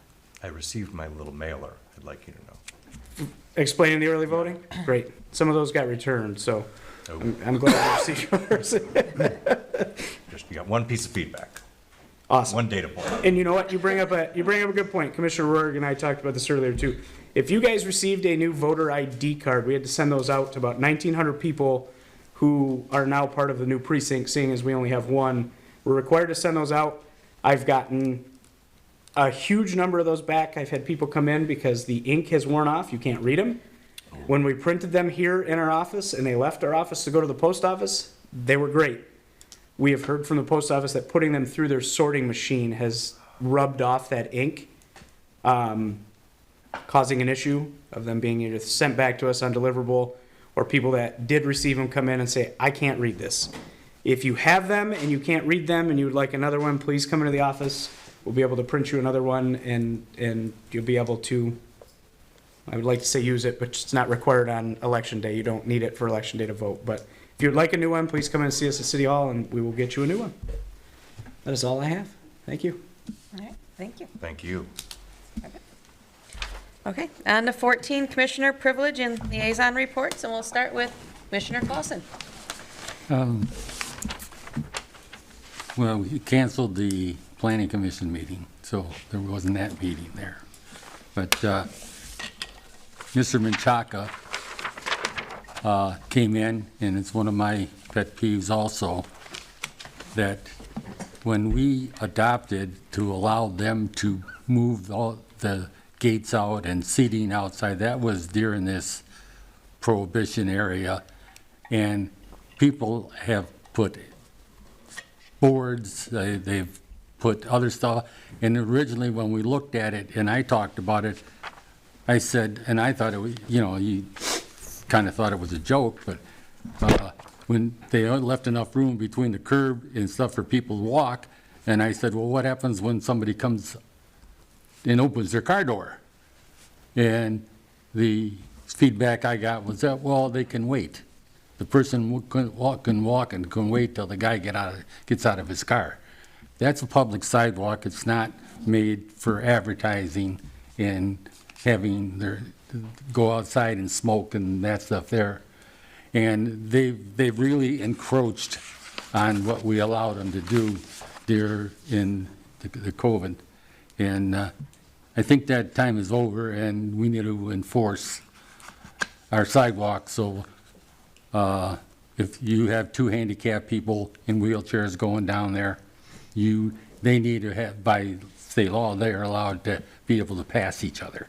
I received my little mailer, I'd like you to know. Explaining the early voting? Great. Some of those got returned, so Oh. I'm glad you received yours. Just, you got one piece of feedback, Awesome. one data point. And you know what? You bring up a good point. Commissioner Roerg and I talked about this earlier too. If you guys received a new voter ID card, we had to send those out to about 1,900 people who are now part of the new precinct, seeing as we only have one. We're required to send those out. I've gotten a huge number of those back. I've had people come in because the ink has worn off. You can't read them. When we printed them here in our office and they left our office to go to the post office, they were great. We have heard from the post office that putting them through their sorting machine has rubbed off that ink, causing an issue of them being either sent back to us undeliverable, or people that did receive them come in and say, I can't read this. If you have them and you can't read them and you would like another one, please come into the office. We'll be able to print you another one and you'll be able to, I would like to say use it, but it's not required on election day. You don't need it for election day to vote. But if you'd like a new one, please come in and see us at City Hall and we will get you a new one. That is all I have. Thank you. All right, thank you. Thank you. Okay, on to 14, Commissioner Privilege and Liaison Reports, and we'll start with Commissioner Clausen. Well, we canceled the planning commission meeting, so there wasn't that meeting there. But Mr. Menchaca came in, and it's one of my pet peeves also, that when we adopted to allow them to move all the gates out and seating outside, that was during this prohibition area, and people have put boards, they've put other stuff, and originally when we looked at it and I talked about it, I said, and I thought it was, you kind of thought it was a joke, but when they left enough room between the curb and stuff for people to walk, and I said, well, what happens when somebody comes and opens their car door? And the feedback I got was that, well, they can wait. The person can walk and can wait till the guy gets out of his car. That's a public sidewalk. It's not made for advertising and having go outside and smoke and that stuff there. And they've really encroached on what we allowed them to do there in the COVID. And I think that time is over and we need to enforce our sidewalks. So if you have 2 handicapped people in wheelchairs going down there, they need to have, by state law, they are allowed to be able to pass each other.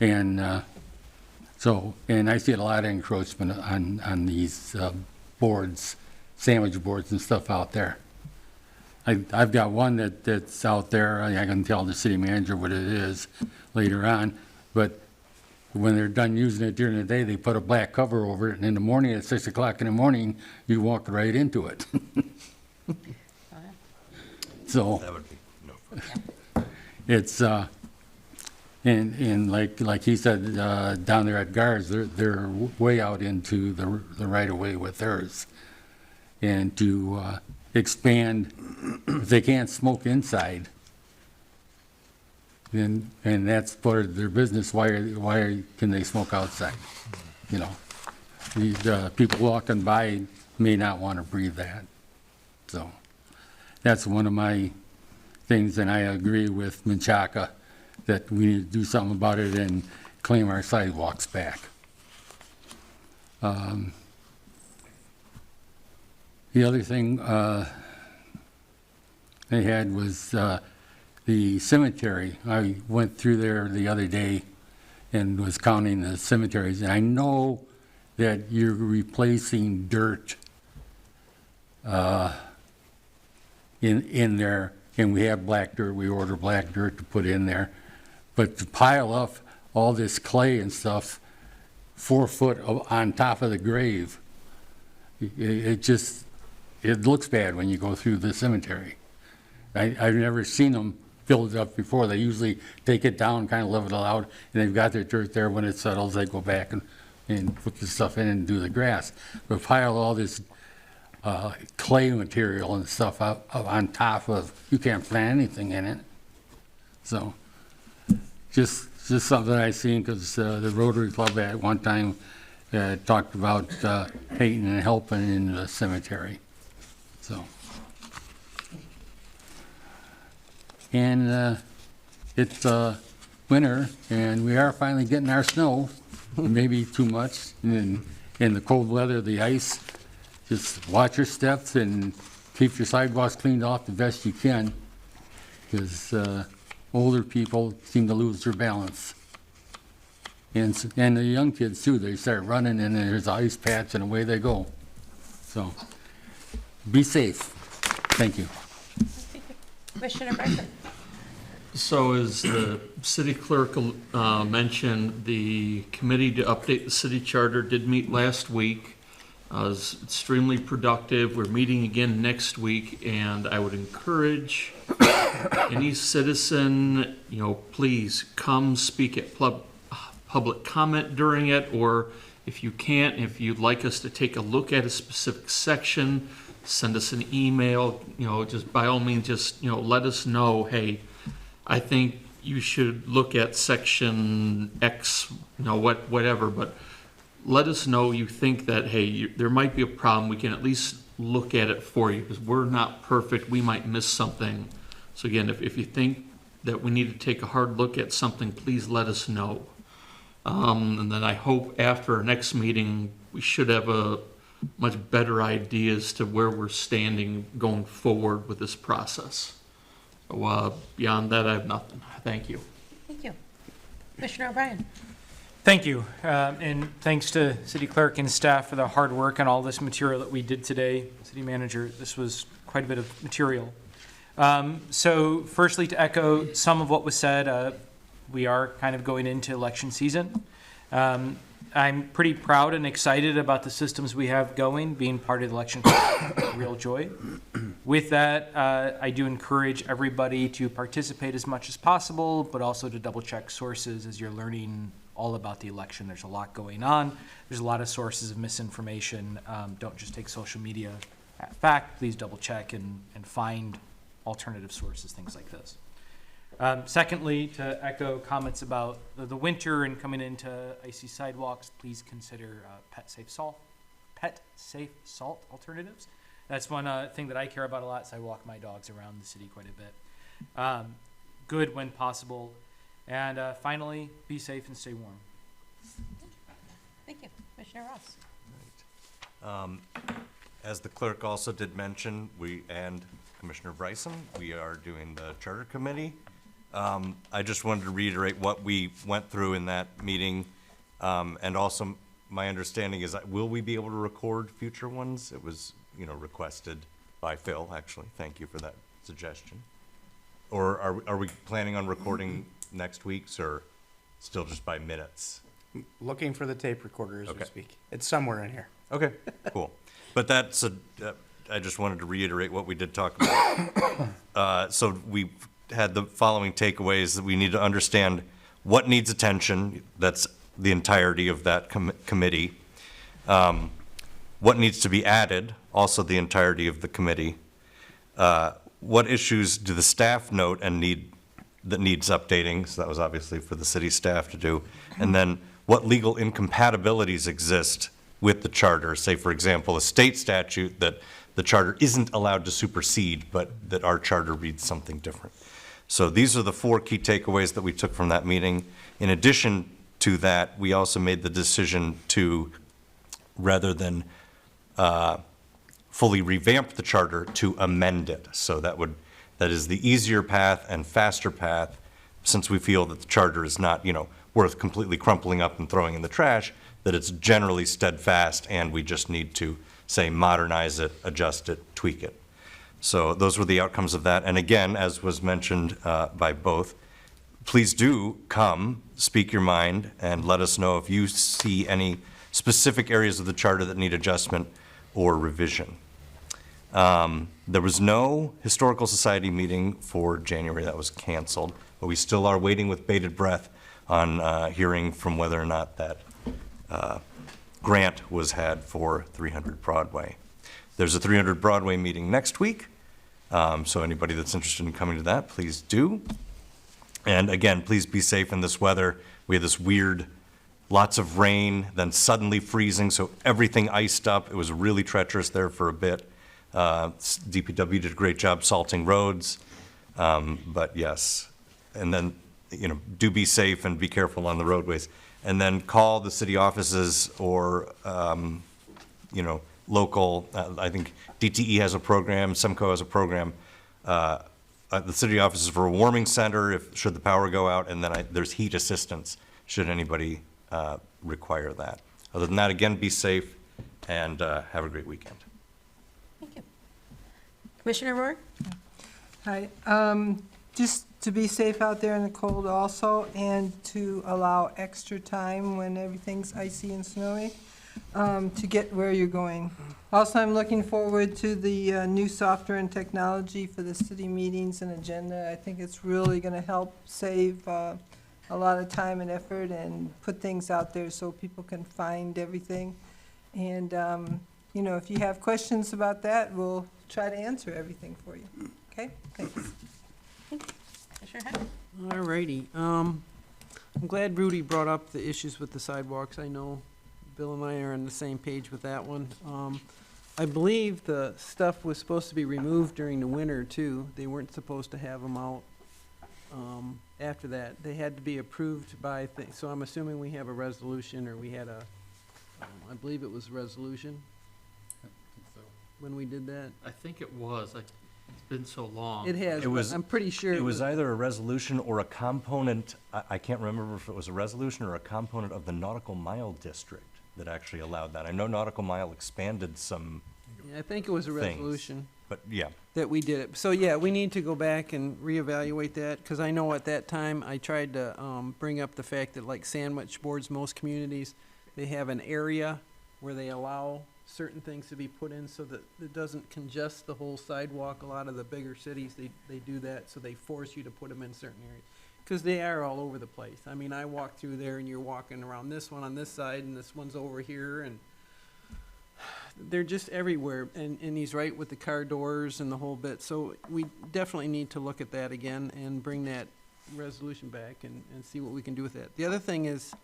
And and I see a lot of encroachment on these boards, sandwich boards and stuff out there. I've got one that's out there. I can tell the city manager what it is later on, but when they're done using it during the day, they put a black cover over it, and in the morning, at 6 o'clock in the morning, you walk right into it. So. That would be no fun. It's, and like he said, down there at Gars, they're way out into the right of way with theirs. And to expand, if they can't smoke inside, then, and that's part of their business, why can they smoke outside? You know, these people walking by may not want to breathe that. So that's one of my things, and I agree with Menchaca that we need to do something about it and claim our sidewalks back. The other thing I had was the cemetery. I went through there the other day and was counting the cemeteries, and I know that you're replacing dirt in there, and we have black dirt. We order black dirt to put in there, but to pile up all this clay and stuff 4 foot on top of the grave, it looks bad when you go through the cemetery. I've never seen them filled up before. They usually take it down, kind of level it out, and they've got their dirt there. When it settles, they go back and put the stuff in and do the grass. But pile all this clay material and stuff up on top of, you can't plant anything in it. So just something I seen, because the Rotary Club at one time talked about hating and helping in the cemetery. So, and it's winter, and we are finally getting our snow, maybe too much, and in the cold weather, the ice. Just watch your steps and keep your sidewalks cleaned off the best you can, because older people seem to lose their balance. And the young kids too, they start running and then there's an ice patch and away they go. So be safe. Thank you. Commissioner Bryson. So as the city clerk mentioned, the committee to update the city charter did meet last week. It was extremely productive. We're meeting again next week, and I would encourage any citizen, please come speak at public comment during it, or if you can't, if you'd like us to take a look at a specific section, send us an email, just by all means, just, let us know, hey, I think you should look at section X, whatever, but let us know you think that, hey, there might be a problem. We can at least look at it for you, because we're not perfect. We might miss something. So again, if you think that we need to take a hard look at something, please let us know. And then I hope after our next meeting, we should have a much better idea as to where we're standing going forward with this process. So beyond that, I have nothing. Thank you. Thank you. Commissioner O'Brien. Thank you, and thanks to city clerk and staff for the hard work on all this material that we did today. City manager, this was quite a bit of material. So firstly, to echo some of what was said, we are kind of going into election season. I'm pretty proud and excited about the systems we have going, being part of the election, real joy. With that, I do encourage everybody to participate as much as possible, but also to double check sources as you're learning all about the election. There's a lot going on. There's a lot of sources of misinformation. Don't just take social media at fact. Please double check and find alternative sources, things like this. Secondly, to echo comments about the winter and coming into icy sidewalks, please consider pet safe salt alternatives. That's one thing that I care about a lot, so I walk my dogs around the city quite a bit. Good when possible. And finally, be safe and stay warm. Thank you. Commissioner Ross. As the clerk also did mention, and Commissioner Bryson, we are doing the charter committee. I just wanted to reiterate what we went through in that meeting. And also my understanding is, will we be able to record future ones? It was, requested by Phil, actually. Thank you for that suggestion. Or are we planning on recording next week's, or still just by minutes? Looking for the tape recorder as we Okay. speak. It's somewhere in here. Okay, cool. But that's I just wanted to reiterate what we did talk about. So we had the following takeaways: that we need to understand what needs attention. That's the entirety of that committee. What needs to be added, also the entirety of the committee. What issues do the staff note and that needs updating? So that was obviously for the city staff to do. And then what legal incompatibilities exist with the charter? Say, for example, a state statute that the charter isn't allowed to supersede, but that our charter reads something different. So these are the 4 key takeaways that we took from that meeting. In addition to that, we also made the decision to, rather than fully revamp the charter, to amend it. So that is the easier path and faster path, since we feel that the charter is not, worth completely crumpling up and throwing in the trash, that it's generally steadfast, and we just need to, say, modernize it, adjust it, tweak it. So those were the outcomes of that. And again, as was mentioned by both, please do come, speak your mind, and let us know if you see any specific areas of the charter that need adjustment or revision. There was no Historical Society meeting for January. That was canceled, but we still are waiting with bated breath on hearing from whether or not that grant was had for 300 Broadway. There's a 300 Broadway meeting next week, so anybody that's interested in coming to that, please do. And again, please be safe in this weather. We had this weird, lots of rain, then suddenly freezing, so everything iced up. It was really treacherous there for a bit. DPW did a great job salting roads, but yes. And then, do be safe and be careful on the roadways. And then call the city offices or, local, I think DTE has a program, SEMCO has a program, the city offices for a warming center should the power go out, and then there's heat assistance should anybody require that. Other than that, again, be safe and have a great weekend. Thank you. Commissioner Rohr? Hi. Just to be safe out there in the cold also, and to allow extra time when everything's icy and snowy to get where you're going. Also, I'm looking forward to the new software and technology for the city meetings and agenda. I think it's really going to help save a lot of time and effort and put things out there so people can find everything. And, if you have questions about that, we'll try to answer everything for you. Okay? Thanks. All righty. I'm glad Rudy brought up the issues with the sidewalks. I know Bill and I are on the same page with that one. I believe the stuff was supposed to be removed during the winter, too. They weren't supposed to have them out after that. They had to be approved by, so I'm assuming we have a resolution, or we had I believe it was a resolution when we did that. I think it was. It's been so long. It has, It was- but I'm pretty sure It was either a resolution or a component, I can't remember if it was a resolution or a component of the Nautical Mile District that actually allowed that. I know Nautical Mile expanded some, Yeah, I think it was a things. resolution but yeah. that we did it. So, yeah, we need to go back and reevaluate that, because I know at that time, I tried to bring up the fact that, like sandwich boards, most communities, they have an area where they allow certain things to be put in so that it doesn't congest the whole sidewalk. A lot of the bigger cities, they do that, so they force you to put them in certain areas, because they are all over the place. I mean, I walk through there and you're walking around this one on this side and this one's over here, and they're just everywhere, and he's right with the car doors and the whole bit. So we definitely need to look at that again and bring that resolution back and see what we can do with that. The other thing is,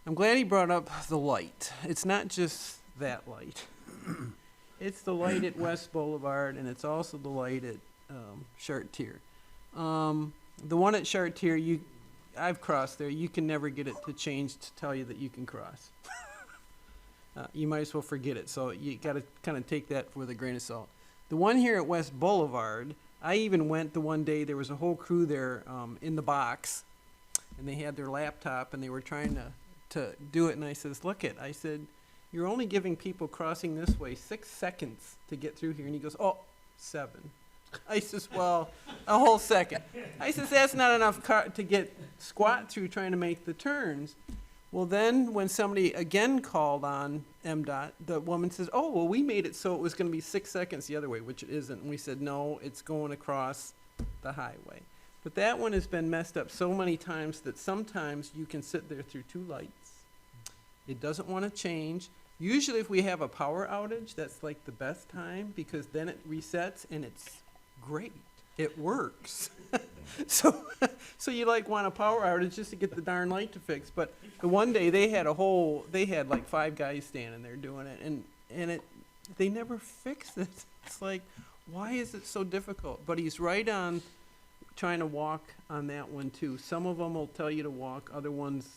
I'm glad he brought up the light. It's not just that light. It's the light at West Boulevard, and it's also the light at Chartier. The one at Chartier, I've crossed there. You can never get it to change to tell you that you can cross. You might as well forget it. So you got to kind of take that with a grain of salt. The one here at West Boulevard, I even went the one day. There was a whole crew there in the box, and they had their laptop, and they were trying to do it. And I says, look it. I said, you're only giving people crossing this way 6 seconds to get through here. And he goes, 7. I says, well, a whole second. I says, that's not enough to get squat through trying to make the turns. Well, then, when somebody again called on MDOT, the woman says, oh, well, we made it so it was gonna be 6 seconds the other way, which it isn't. And we said, no, it's going across the highway. But that one has been messed up so many times that sometimes you can sit there through 2 lights. It doesn't wanna change. Usually if we have a power outage, that's like the best time, because then it resets and it's great. It works. So you like want a power outage just to get the darn light to fix. But the one day they had like 5 guys standing there doing it, and they never fixed it. It's like, why is it so difficult? But he's right on trying to walk on that one too. Some of them will tell you to walk, other ones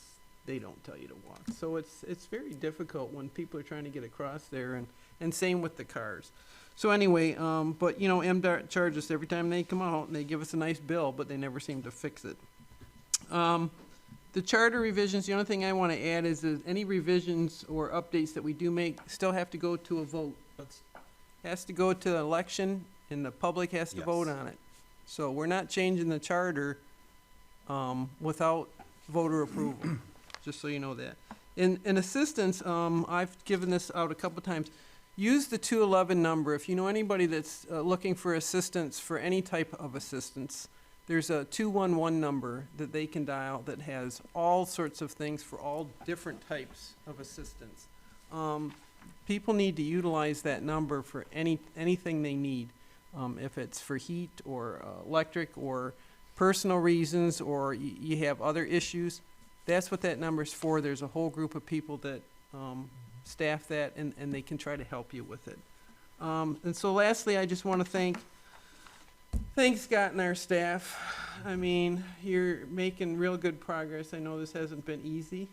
they don't tell you to walk. So it's very difficult when people are trying to get across there, and same with the cars. So anyway, but you know, MDOT charges every time they come out, and they give us a nice bill, but they never seem to fix it. The charter revisions, the only thing I want to add is that any revisions or updates that we do make still have to go to a vote. Has to go to the election, and the public has to vote on it. So we're not changing the charter without voter approval, just so you know that. In assistance, I've given this out a couple times. Use the 211 number. If you know anybody that's looking for assistance, for any type of assistance, there's a 211 number that they can dial that has all sorts of things for all different types of assistance. People need to utilize that number for anything they need. If it's for heat or electric or personal reasons, or you have other issues, that's what that number's for. There's a whole group of people that staff that, and they can try to help you with it. And so lastly, I just want to thank Scott and our staff. I mean, you're making real good progress. I know this hasn't been easy.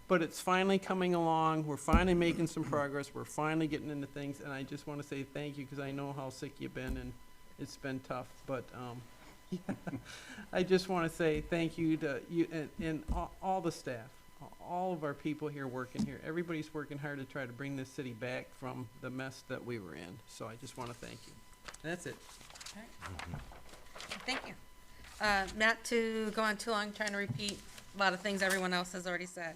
But it's finally coming along. We're finally making some progress. We're finally getting into things, and I just want to say thank you, because I know how sick you've been, and it's been tough. But I just want to say thank you to you and all the staff. All of our people here working here. Everybody's working hard to try to bring this city back from the mess that we were in. So I just want to thank you. And that's it. All right. Thank you. Not to go on too long trying to repeat a lot of things everyone else has already said.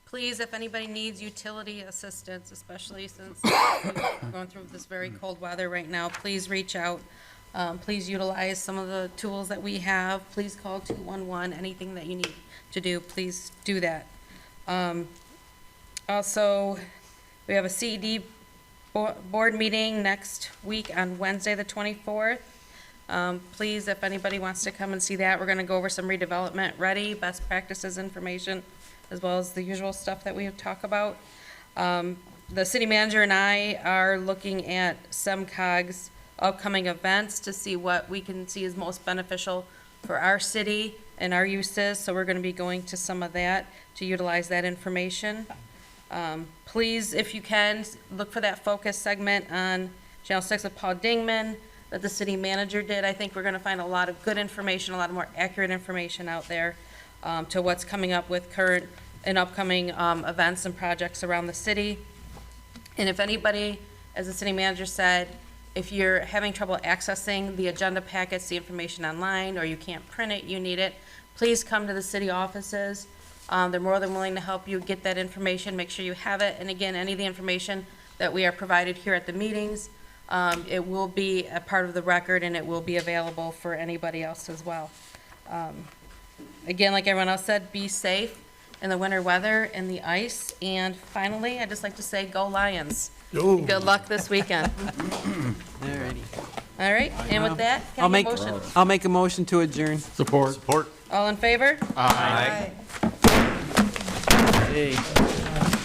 Please, if anybody needs utility assistance, especially since we're going through this very cold weather right now, please reach out. Please utilize some of the tools that we have. Please call 211, anything that you need to do, please do that. Also, we have a CED board meeting next week on Wednesday, the 24th. Please, if anybody wants to come and see that, we're gonna go over some redevelopment ready, best practices information, as well as the usual stuff that we talk about. The city manager and I are looking at SEMCOG's upcoming events to see what we can see is most beneficial for our city and our uses, so we're gonna be going to some of that to utilize that information. Please, if you can, look for that focus segment on Channel 6 with Paul Dingman that the city manager did. I think we're gonna find a lot of good information, a lot more accurate information out there to what's coming up with current and upcoming events and projects around the city. And if anybody, as the city manager said, if you're having trouble accessing the agenda packets, the information online, or you can't print it, you need it, please come to the city offices. They're more than willing to help you get that information, make sure you have it. And again, any of the information that we are provided here at the meetings, it will be a part of the record, and it will be available for anybody else as well. Again, like everyone else said, be safe in the winter weather and the ice. And finally, I'd just like to say, go Lions. Good luck this weekend. Alrighty. All right, and with that, can I get a motion? I'll make a motion to adjourn. Support. All in favor? Hey.